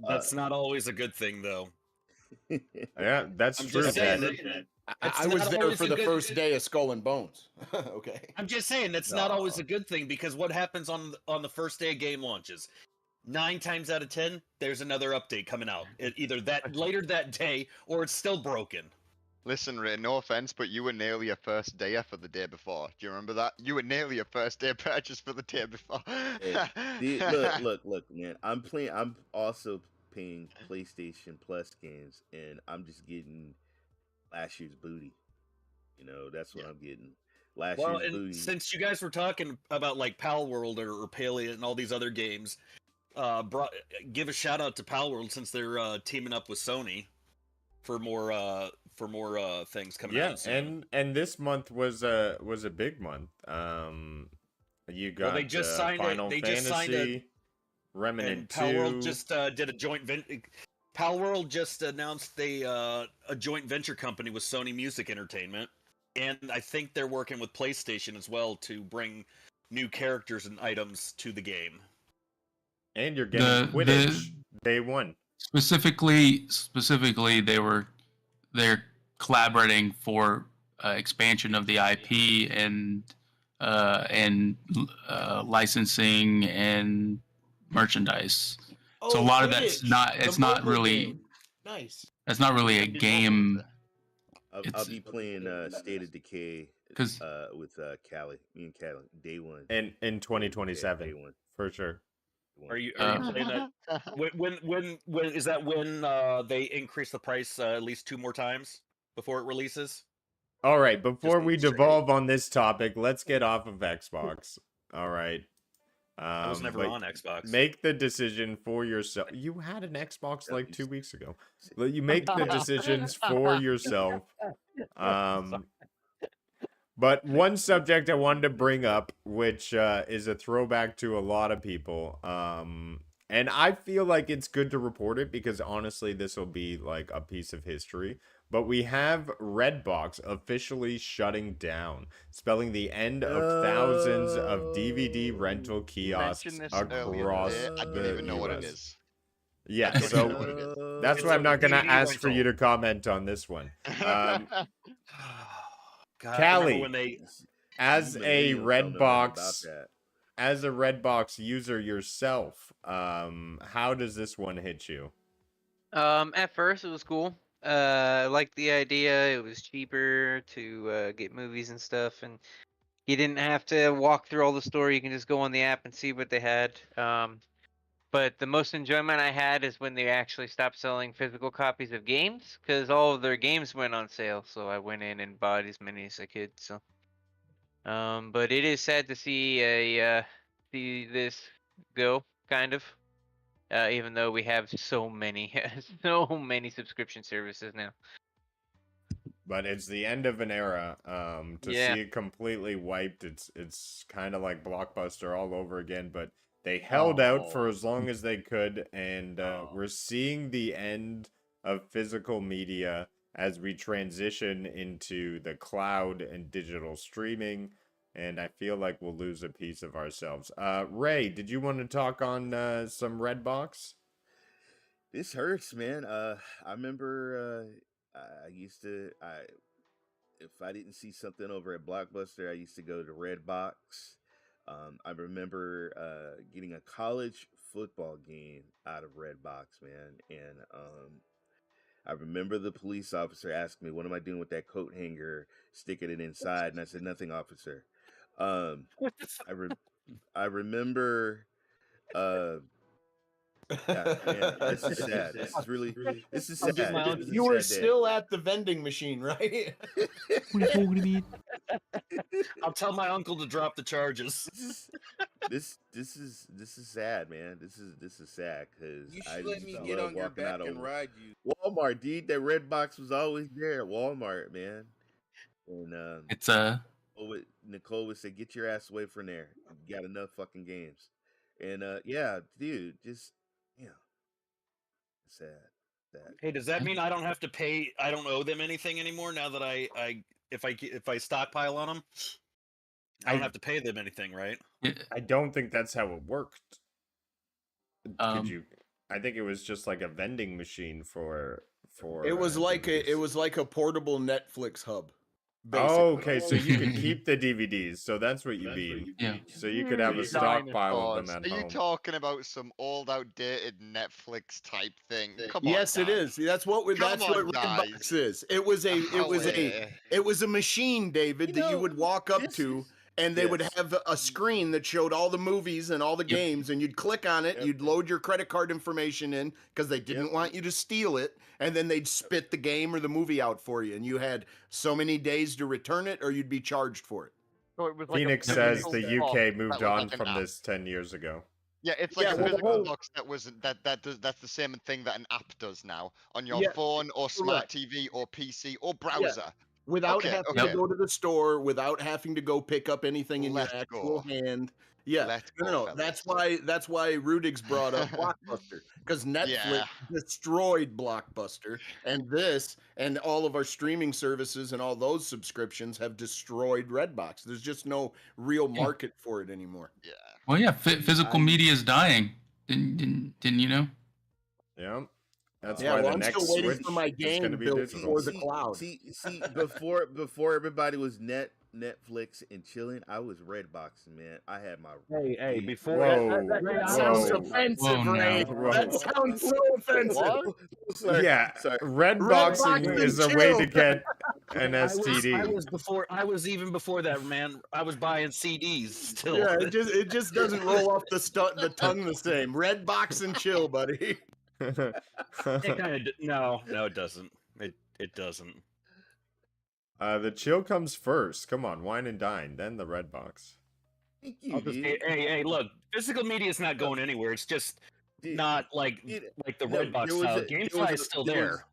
That's not always a good thing, though. Yeah, that's I'm true. just saying I was there for the first day of Skull and Bones. Okay. I'm just saying that's not always a good thing, because what happens on the first day of game launches? 9 times out of 10, there's another update coming out. Either that later that day, or it's still broken. Listen, Ray, no offense, but you were nearly a first dayer for the day before. Do you remember that? You were nearly a first day purchase for the day before. Hey, look, man. I'm also paying PlayStation Plus games, and I'm just getting last year's booty. You know, that's what I'm getting. Last year's booty. Since you guys were talking about Palworld or Paleo and all these other games, give a shout out to Palworld, since they're teaming up with Sony for more things coming out soon. and this month was a big month. You got they just signed Final They Fantasy, just signed it. Remnant 2. Palworld just did a joint Palworld just announced a joint venture company with Sony Music Entertainment, and I think they're working with PlayStation as well to bring new characters and items to the game. And you're getting Quidditch day one. Specifically, they're collaborating for expansion of the IP and licensing and merchandise. So a lot of that's not. It's not really nice. That's not really a game. I'll be playing State of Decay with Callie. Me and Callie, day one. And in 2027, day one. For sure. Are you playing that? When is that? When they increase the price at least 2 more times before it releases? All right. Before we devolve on this topic, let's get off of Xbox. All right. I was never on Xbox. Make the decision for yourself. You had an Xbox 2 weeks ago. You make the decisions for yourself. But one subject I wanted to bring up, which is a throwback to a lot of people, And I feel like it's good to report it because honestly, this will be like a piece of history. But we have Redbox officially shutting down, spelling the end of thousands of DVD rental You mentioned kiosks this earlier today. across I don't the even know what it US. is. Yeah, don't even know so what it is. that's It's why a I'm not going to DVD ask for you rental. to comment on this one. God, I remember when Callie, they. as a Millennials don't know nothing about Redbox that. as a Redbox user yourself, how does this one hit you? At first it was cool. I liked the idea. It was cheaper to get movies and stuff, and you didn't have to walk through all the store. You can just go on the app and see what they had. But the most enjoyment I had is when they actually stopped selling physical copies of games, because all of their games went on sale. So I went in and bought as many as I could. So, but it is sad to see see this go, kind of. Even though we have so many, so many subscription services now. But it's the end of an era. To Yeah. see it completely wiped, it's kind of like Blockbuster all over again. But they held out for as long as they could, and we're seeing the end of physical media as we transition into the cloud and digital streaming. And I feel like we'll lose a piece of ourselves. Ray, did you want to talk on some Redbox? This hurts, man. I remember I used to if I didn't see something over at Blockbuster, I used to go to Redbox. I remember getting a college football game out of Redbox, man, and I remember the police officer asked me, "What am I doing with that coat hanger? Sticking it inside?" And I said, "Nothing, officer." Um, I remember. Uh, yeah, man, this is sad. This is I'll get sad. my This own. is a You were sad day. still at the vending machine, right? I'll tell my uncle to drop the charges. This is sad, man. This is sad because You I should let used me to get love on your walking out back of and ride you. Walmart, dude. That red box was always there at Walmart, man. And It's Nicole would say, "Get your ass away from there. You got enough fucking games." And yeah, dude, just yeah, sad, sad. Hey, does that mean I don't have to pay? I don't owe them anything anymore now that if I stockpile on them, I don't I have to pay them anything, right? I don't think that's how it worked. Could um, you? I think it was just like a vending machine for It was like DVDs. a portable Netflix hub. Oh, Basically. okay. So you could keep the DVDs. So that's what you mean. yeah. So you could have a stockpile of them Dinosaurs. at Are you home. talking about some old outdated Netflix type thing? Come on, Yes, it guys. is. That's what Come that's on, what guys. Redbox is. It was a machine, David, that you would walk up to, and they would have a screen that showed all the movies and all the games, and you'd click on it, you'd load your credit card information in because they didn't want you to steal it, and then they'd spit the game or the movie out for you, and you had so many days to return it, or you'd be charged for it. So it was like Phoenix a says physical the box UK that moved was on like an from app. this 10 years ago. Yeah, it's like Yeah, a well, physical box that wasn't that's the same thing that an app does now on your Yeah, phone or smart correct. TV or PC or browser. Without Okay, having okay. to go to the store, without having to go pick up anything in your Let's actual go. hand. Yeah, Let's no, go, no, that's fellas. why Rudig's brought up Blockbuster because Netflix Yeah. destroyed Blockbuster, and this and all of our streaming services and all those subscriptions have destroyed Redbox. There's just no real market for it anymore. Yeah. Well, yeah. Physical media is dying. Didn't you know? Yeah. That's Yeah, why well, the I'm next still waiting Switch for my is going to game be built digital. for the cloud. See, before everybody was Netflix and chilling, I was Redboxing, man. I had my Hey, DVD. before That sounds Whoa. offensive, Whoa, Ray. now. That Whoa. sounds so offensive. What? Sorry, Yeah, sorry. Redboxing Redboxing is a way to chill. get an STD. I was even before that, man. I was buying CDs still. Yeah, it just doesn't roll off the tongue the same. Red box and chill, buddy. It kind of no, it doesn't. It doesn't. The chill comes first. Come on, wine and dine, then the Redbox. Thank you, I'll just, dude. hey, look, physical media is not going anywhere. It's just not like the Redbox style. GameFly is still there.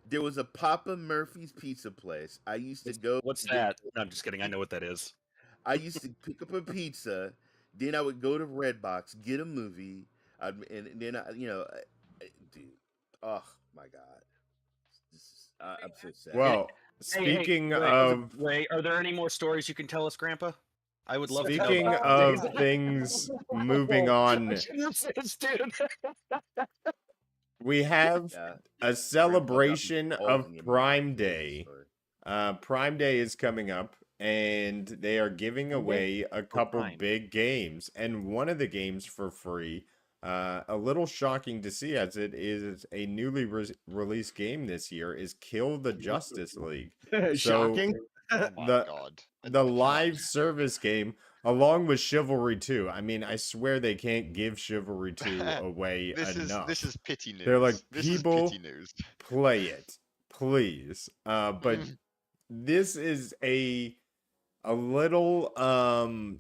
There was a Papa Murphy's pizza place. I used to go. What's that? No, I'm just kidding. I know what that is. I used to pick up a pizza, then I would go to Redbox, get a movie. And then dude, oh my god, I'm so sad. Well, Hey, speaking wait, of wait, are there any more stories you can tell us, Grandpa? I would love to know speaking about of them. things moving on, we have Yeah, a Grandpa got me celebration bawling of in my Prime hearing this Day. story. Prime Day is coming up, and they are giving away a couple Prime. big games, and one of the games for free. A little shocking to see, as it is a newly released game this year, is Kill the Justice League. So Shocking. Oh my the god. the live service game, along with Chivalry 2. I mean, I swear they can't give Chivalry 2 away This enough. is pity news. They're like, This is people, pity news. play it, please. But this is a little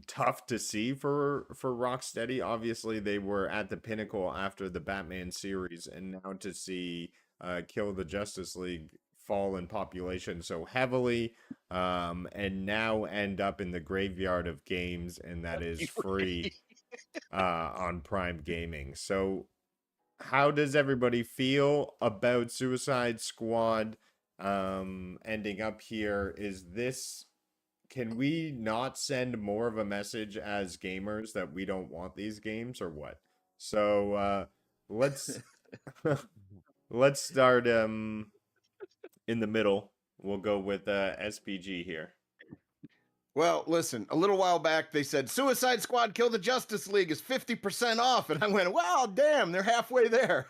tough to see for Rocksteady. Obviously, they were at the pinnacle after the Batman series, and now to see Kill the Justice League fall in population so heavily, and now end up in the graveyard of games, and that is free on Prime Gaming. So how does everybody feel about Suicide Squad ending up here? Can we not send more of a message as gamers that we don't want these games, or what? So let's let's start in the middle. We'll go with SPG here. Well, listen, a little while back they said Suicide Squad Kill the Justice League is 50% off. And I went, wow, damn, they're halfway there,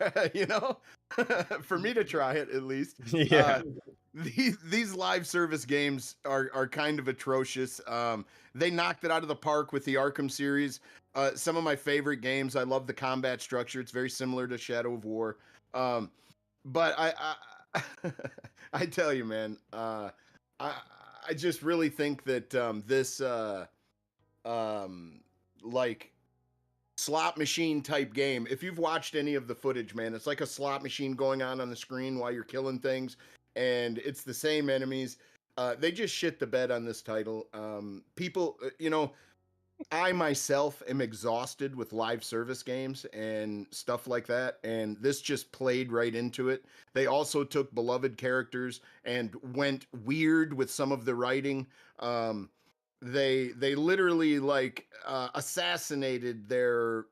for me to try it at least. Yeah. These live service games are kind of atrocious. They knocked it out of the park with the Arkham series. Some of my favorite games. I love the combat structure. It's very similar to Shadow of War. But I tell you, man, I just really think that this like slot machine type game, if you've watched any of the footage, man, it's like a slot machine going on the screen while you're killing things, and it's the same enemies. They just shit the bed on this title. People, I myself am exhausted with live service games and stuff like that, and this just played right into it. They also took beloved characters and went weird with some of the writing. They literally assassinated their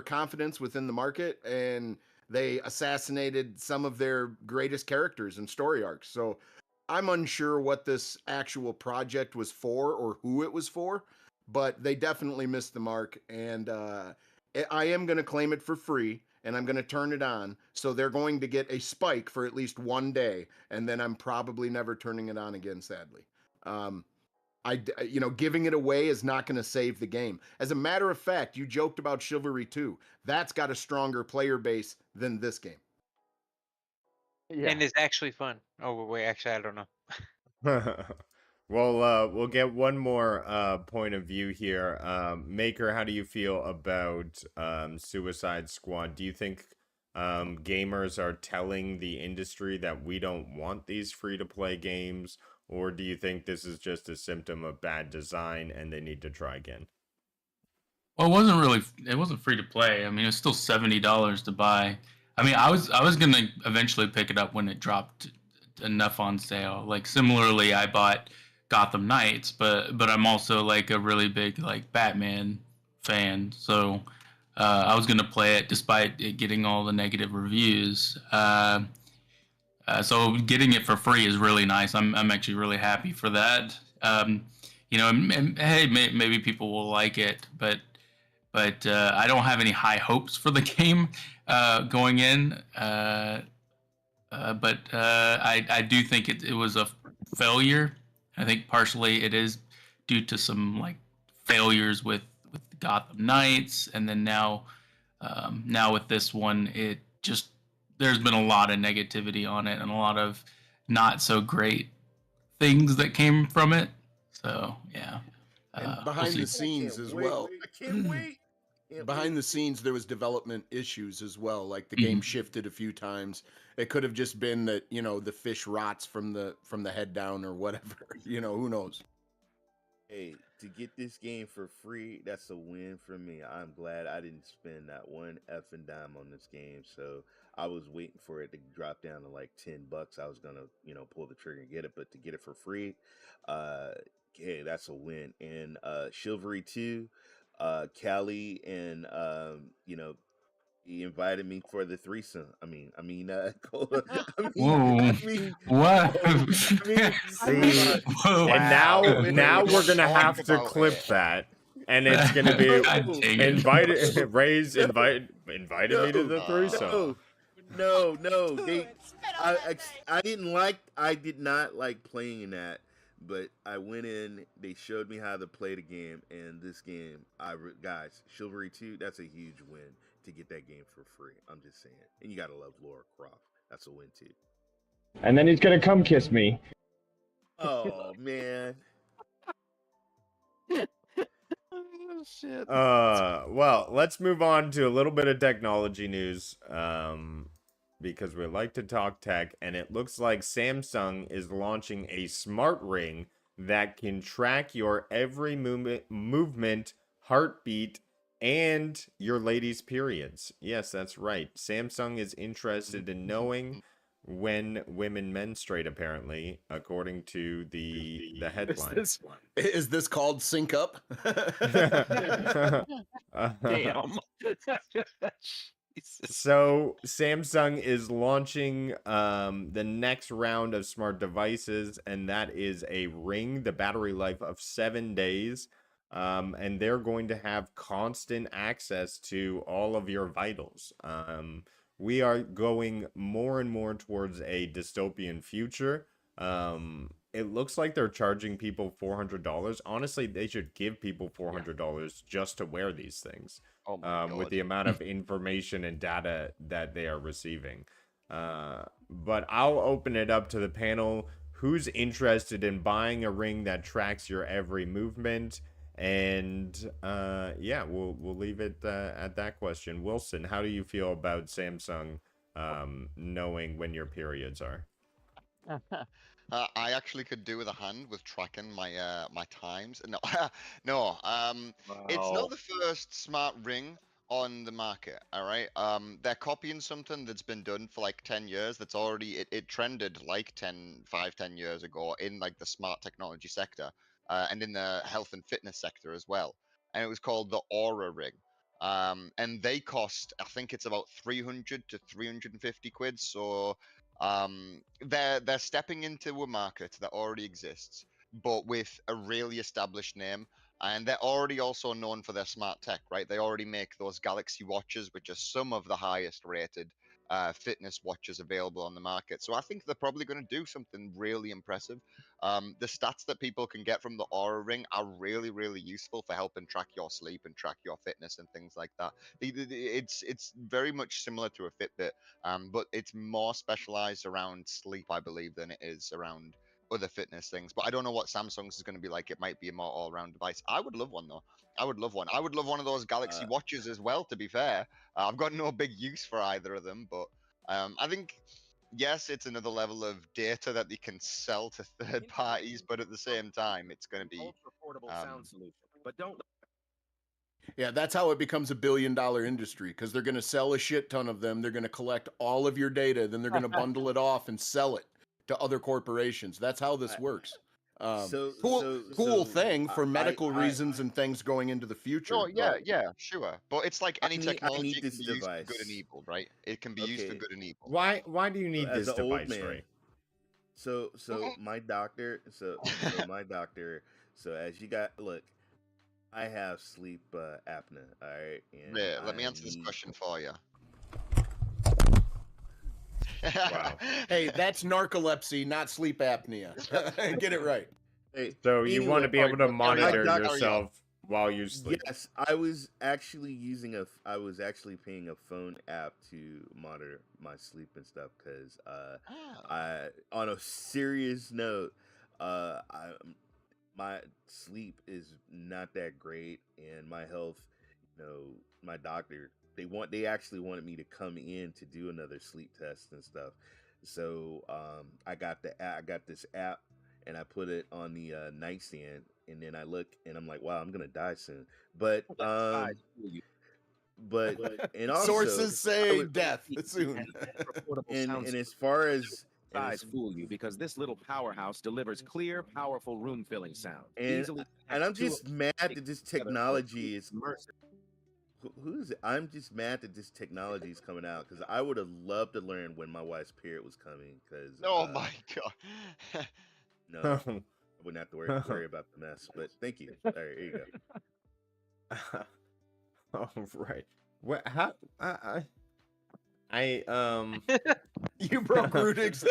confidence within the market, and they assassinated some of their greatest characters and story arcs. So I'm unsure what this actual project was for or who it was for, but they definitely missed the mark. And I am going to claim it for free, and I'm going to turn it on. So they're going to get a spike for at least one day, and then I'm probably never turning it on again, sadly. Giving it away is not going to save the game. As a matter of fact, you joked about Chivalry 2. That's got a stronger player base than this game. And it's actually fun. Oh wait, actually I don't know. Well, we'll get one more point of view here. Maker, how do you feel about Suicide Squad? Do you think gamers are telling the industry that we don't want these free-to-play games, or do you think this is just a symptom of bad design and they need to try again? Well, it wasn't free to play. I mean, it was still $70 to buy. I mean, I was gonna eventually pick it up when it dropped enough on sale. Like similarly, I bought Gotham Knights, but I'm also like a really big like Batman fan, so I was gonna play it despite it getting all the negative reviews. So getting it for free is really nice. I'm actually really happy for that. Hey, maybe people will like it, but I don't have any high hopes for the game going in. But I do think it was a failure. I think partially it is due to some like failures with Gotham Knights, and then now with this one, it just there's been a lot of negativity on it and a lot of not so great things that came from it. So yeah. And behind the scenes as well. I can't wait. Behind the scenes, there was development issues as well. Like the game shifted a few times. It could have just been that the fish rots from the head down or whatever. Who knows? Hey, to get this game for free, that's a win for me. I'm glad I didn't spend that one effing dime on this game. So I was waiting for it to drop down to like $10. I was gonna, pull the trigger and get it, but to get it for free, uh, hey, that's a win. And Chivalry 2, Callie and he invited me for the threesome. Whoa. I mean, What? See, Whoa. and Wow. now we're Don't gonna talk have to about clip it. that, and it's gonna be God dang it. invited. Ray's no, invited me to no, the threesome. no, no. I did not like playing that, but I went in. They showed me how to play the game, and this game, guys, Chivalry 2, that's a huge win to get that game for free. I'm just saying, and you gotta love Laura Croft. That's a win too. And then he's gonna come kiss me. Oh man. Oh, shit. Well, let's move on to a little bit of technology news. Because we like to talk tech, and it looks like Samsung is launching a smart ring that can track your every movement, heartbeat, and your lady's periods. Yes, that's right. Samsung is interested in knowing when women menstruate, apparently, according to the headline. Is this called Sync Up? Damn. So Samsung is launching the next round of smart devices, and that is a ring, the battery life of 7 days. And they're going to have constant access to all of your vitals. We are going more and more towards a dystopian future. It looks like they're charging people $400. Honestly, they should give people $400 just to wear these things. Oh my With God. the amount of information and data that they are receiving. But I'll open it up to the panel. Who's interested in buying a ring that tracks your every movement? And yeah, we'll leave it at that question. Wilson, how do you feel about Samsung knowing when your periods are? I actually could do with a hand with tracking my times. No, no. It's not Wow. the first smart ring on the market. All right. They're copying something that's been done for like 10 years. That's already it trended like 10 years ago in like the smart technology sector, and in the health and fitness sector as well. And it was called the Aura Ring. And they cost, I think it's about 300 to 350 quid. So they're stepping into a market that already exists, but with a really established name, and they're already also known for their smart tech, right? They already make those Galaxy watches, which are some of the highest rated fitness watches available on the market. So I think they're probably going to do something really impressive. The stats that people can get from the Aura Ring are really, really useful for helping track your sleep and track your fitness and things like that. It's very much similar to a Fitbit, but it's more specialized around sleep, I believe, than it is around other fitness things. But I don't know what Samsung's is going to be like. It might be a more all-round device. I would love one though. I would love one. I would love one of those Galaxy Uh, watches as well. To be fair, I've got no big use for either of them, but I think yes, it's another level of data that they can sell to third parties, but at the same time, it's going to be Yeah, that's how it becomes a billion-dollar industry, because they're going to sell a shit ton of them. They're going to collect all of your data, then they're going to bundle it off and sell it to other corporations. That's how this works. Cool thing for medical reasons and things going into the future. Oh yeah, yeah, sure. But it's like any I technology, need it can this be used for good and device. evil, right? It can be used for Okay. good and evil. Why do you So need as this an old device, man, Ray? so my doctor, my doctor, so as you got look, I have sleep apnea, all right, and Yeah, let me I answer this need. question for you. Wow. Hey, that's narcolepsy, not sleep apnea. Get it right. Hey, So you want to anyway, be able to Carry on, monitor doc- carry on. yourself while you sleep. yes, I was actually I was actually paying a phone app to monitor my sleep and stuff because Ah, I on a serious note, I my sleep is not that great and my health, my doctor, they actually wanted me to come in to do another sleep test and stuff. So I got this app and I put it on the nightstand and then I look and I'm like, wow, I'm gonna die soon. But but and also Sources I say would, death soon. and as far as Size fool you because this little powerhouse delivers clear, powerful room filling sound. and Easily and I'm connects just mad that this together technology is immersive. who's it? I'm just mad that this technology is coming out because I would have loved to learn when my wife's period was coming. Because Oh my god. no, I wouldn't have to worry about the mess. But thank you. There you go. All right. What? How? I You broke Rudix.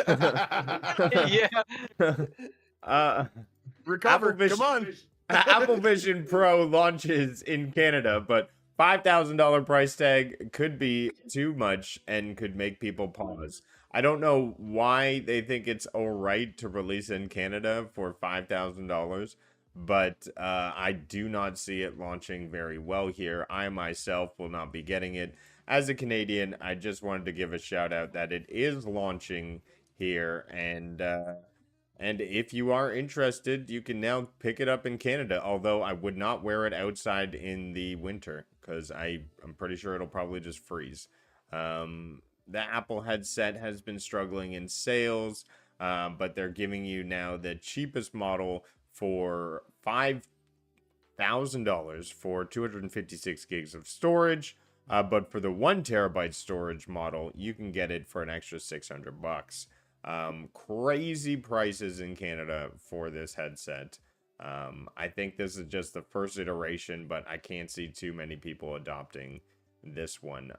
Yeah. Recover. Apple Vision, Come on. Apple Vision Pro launches in Canada, but $5,000 price tag could be too much and could make people pause. I don't know why they think it's all right to release in Canada for $5,000, but I do not see it launching very well here. I myself will not be getting it. As a Canadian, I just wanted to give a shout out that it is launching here, and if you are interested, you can now pick it up in Canada, although I would not wear it outside in the winter because I'm pretty sure it'll probably just freeze. The Apple headset has been struggling in sales, but they're giving you now the cheapest model for $5,000 for 256 gigs of storage. But for the 1 terabyte storage model, you can get it for an extra $600. Crazy prices in Canada for this headset. I think this is just the first iteration, but I can't see too many people adopting this one.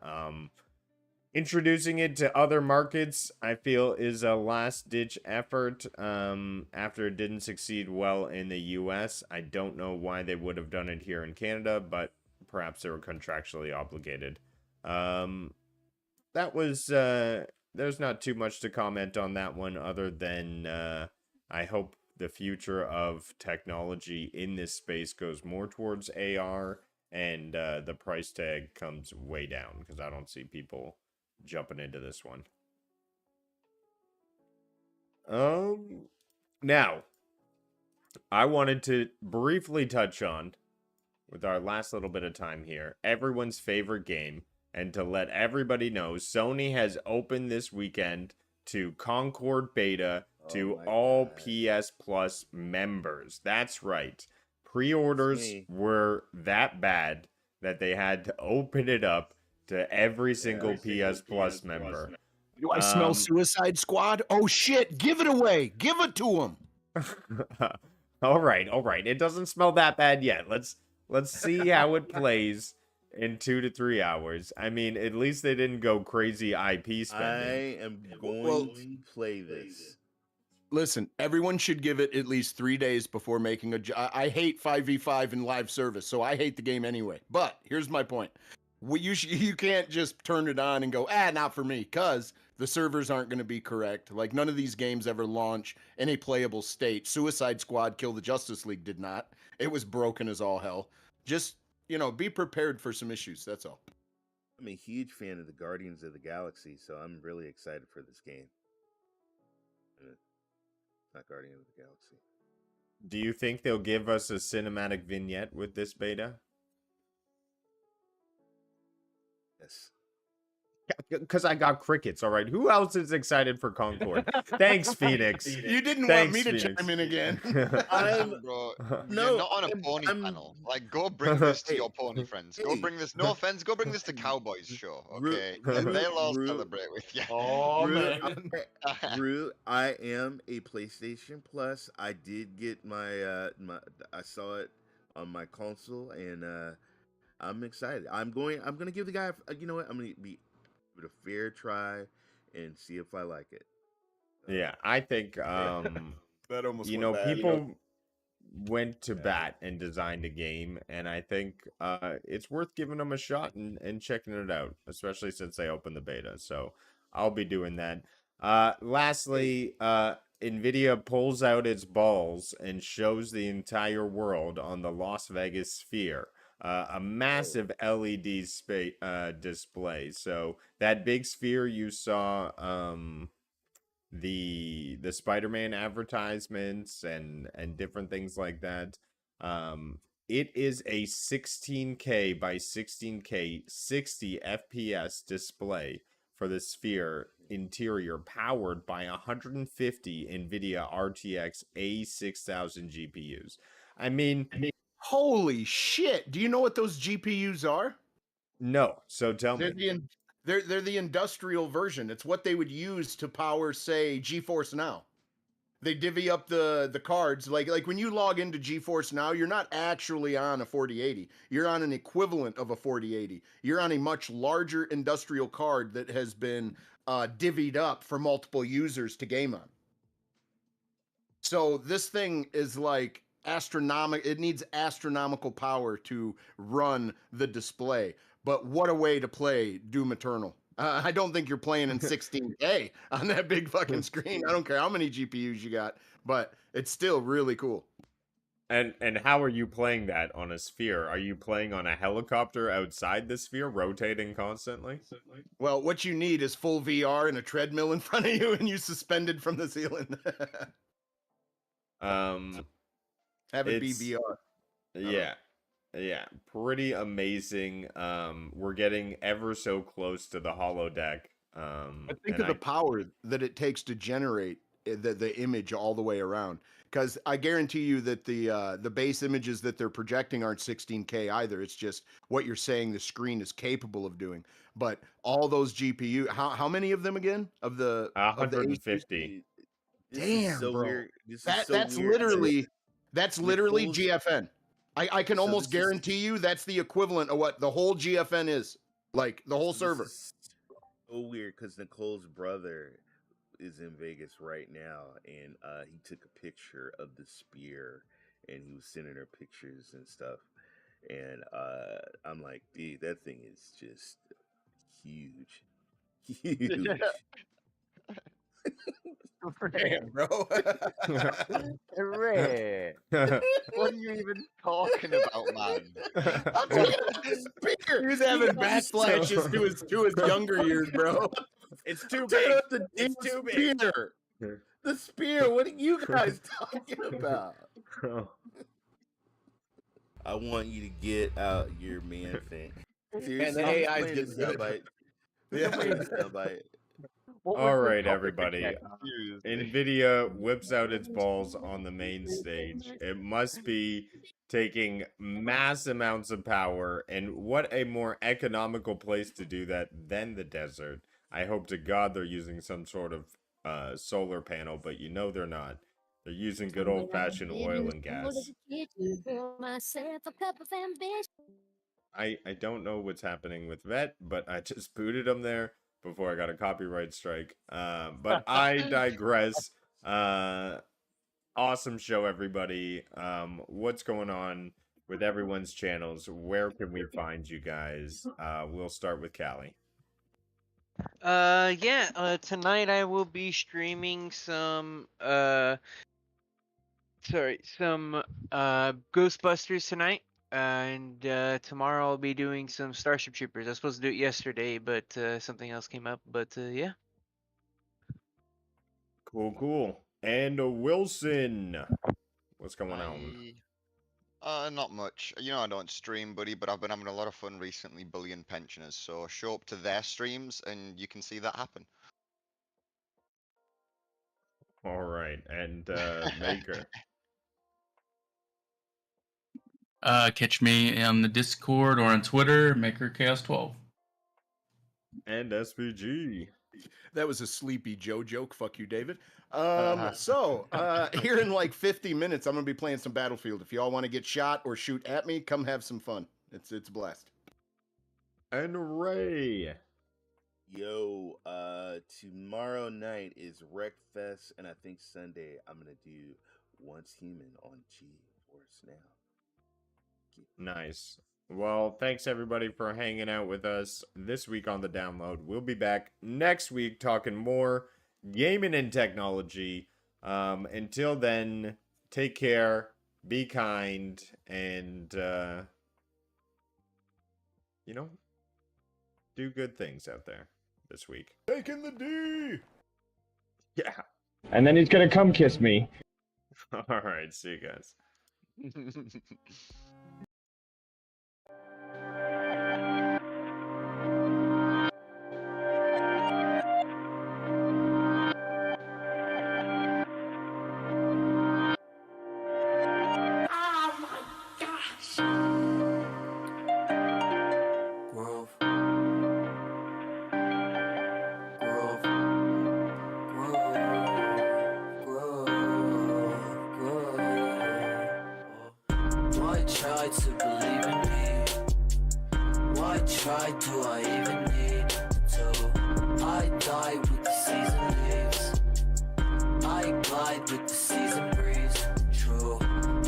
Introducing it to other markets, I feel, is a last-ditch effort. After it didn't succeed well in the US, I don't know why they would have done it here in Canada, but perhaps they were contractually obligated. That was, there's not too much to comment on that one other than I hope the future of technology in this space goes more towards AR and the price tag comes way down because I don't see people jumping into this one. Now, I wanted to briefly touch on, with our last little bit of time here, everyone's favorite game, and to let everybody know, Sony has opened this weekend to Concord Beta to all PS Plus members. That's right. Pre-orders were that bad that they had to open it up to every single PS Plus member. Do I smell Suicide Squad? Oh shit! Give it away! Give it to him! All right. It doesn't smell that bad yet. Let's see how it plays in 2 to 3 hours. I mean, at least they didn't go crazy IP spending. I am going to play this. Listen, everyone should give it at least 3 days before making I hate 5v5 in live service, so I hate the game anyway. But here's my point. You can't just turn it on and go, not for me, because the servers aren't going to be correct. Like, none of these games ever launch in a playable state. Suicide Squad Kill the Justice League did not. It was broken as all hell. Just, be prepared for some issues, that's all. I'm a huge fan of the Guardians of the Galaxy, so I'm really excited for this game. Not Guardian of the Galaxy. Do you think they'll give us a cinematic vignette with this beta? Yes. Because I got crickets, all right. Who else is excited for Concord? Thanks, Phoenix. You didn't Thanks, want me to Phoenix. chime in again. Bro, you're not on a pony panel. Like, go bring this to your pony friends. Go bring this. No offense. Go bring this to Cowboys show. Okay, they'll all celebrate with you. Oh man, Rue, I am a PlayStation Plus. I did get my I saw it on my console, and I'm excited. I'm gonna give the guy. You know what? I'm gonna give it a fair try and see if I like it. Yeah, I think that almost you went know, bad. people went to bat and designed a game, and I think it's worth giving them a shot and checking it out, especially since they opened the beta. So I'll be doing that. Lastly, Nvidia pulls out its balls and shows the entire world on the Las Vegas Sphere. A massive LED display. So that big sphere you saw, the Spider-Man advertisements and different things like that. It is a 16K by 16K 60 FPS display for the Sphere interior, powered by 150 NVIDIA RTX A6000 GPUs. I mean, Holy shit! Do you know what those GPUs are? no. So tell They're me. they're the industrial version. It's what they would use to power, say, GeForce Now. They divvy up the cards. Like when you log into GeForce Now, you're not actually on a 4080. You're on an equivalent of a 4080. You're on a much larger industrial card that has been divvied up for multiple users to game on. So this thing is like astronomical. It needs astronomical power to run the display. But what a way to play Doom Eternal. I don't think you're playing in 16K on that big fucking screen. I don't care how many GPUs you got, but it's still really cool. And how are you playing that on a Sphere? Are you playing on a helicopter outside the Sphere, rotating constantly? Well, what you need is full VR and a treadmill in front of you, and you suspended from the ceiling. Have it be It's VR. yeah. Yeah, pretty amazing. We're getting ever so close to the holodeck. But think and of the power that it takes to generate the image all the way around. Because I guarantee you that the base images that they're projecting aren't 16K either. It's just what you're saying the screen is capable of doing. But all those GPU, how many of them again? Of the 150. This is Damn, so bro. weird. This is so That's weird. literally Nicole's- GFN. I can So almost this is- guarantee you that's the equivalent of what the whole GFN is. Like the whole This server. is so weird because Nicole's brother is in Vegas right now, and he took a picture of the spear, and he was sending her pictures and stuff. And I'm like, dude, that thing is just huge, huge. Damn, bro. Ray, what are you even talking about, man? I'm talking about this spear. He was having backflashes to his younger years, bro. It's too Turn big. up the It's damn too big. spear. The spear. What are you guys talking about? I want you to get out your man thing. Seriously, And the I'm just AI is playing this getting good. soundbite. Yeah. I'm playing this soundbite. All right, everybody. NVIDIA whips out its balls on the main stage. It must be taking mass amounts of power, and what a more economical place to do that than the desert. I hope to God they're using some sort of solar panel, but you know they're not. They're using good old-fashioned oil and gas. I don't know what's happening with Vet, but I just booted him there before I got a copyright strike. But I digress. Awesome show, everybody. What's going on with everyone's channels? Where can we find you guys? We'll start with Callie. Tonight I will be streaming some Ghostbusters tonight. And tomorrow I'll be doing some Starship Troopers. I was supposed to do it yesterday, but something else came up. But yeah. Cool. And Wilson, what's going on? Not much. You know I don't stream, buddy, but I've been having a lot of fun recently bullying pensioners. So show up to their streams and you can see that happen. All right, and Maker. Catch me on the Discord or on Twitter, MakerChaos12. And SPG. That was a Sleepy Joe joke. Fuck you, David. Here in like 50 minutes, I'm gonna be playing some Battlefield. If y'all want to get shot or shoot at me, come have some fun. It's a blast. And Ray. Yo, tomorrow night is Wreckfest, and I think Sunday I'm gonna do Once Human on GeForce Now. Nice. Well, thanks everybody for hanging out with us this week on the download. We'll be back next week talking more gaming and technology. Until then, take care, be kind, and do good things out there this week. Taking the D. Yeah. And then he's gonna come kiss me. All right, see you guys. Grove. Grove. Grove. Why try to believe in me? Why try do I even need to? I die with the season leaves. I glide with the season breeze. True,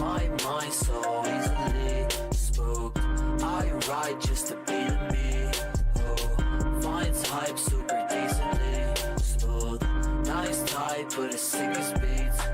my mind so easily spooked. I ride just to be the me who finds hype super decently smooth. Nice type, but as sick as beats.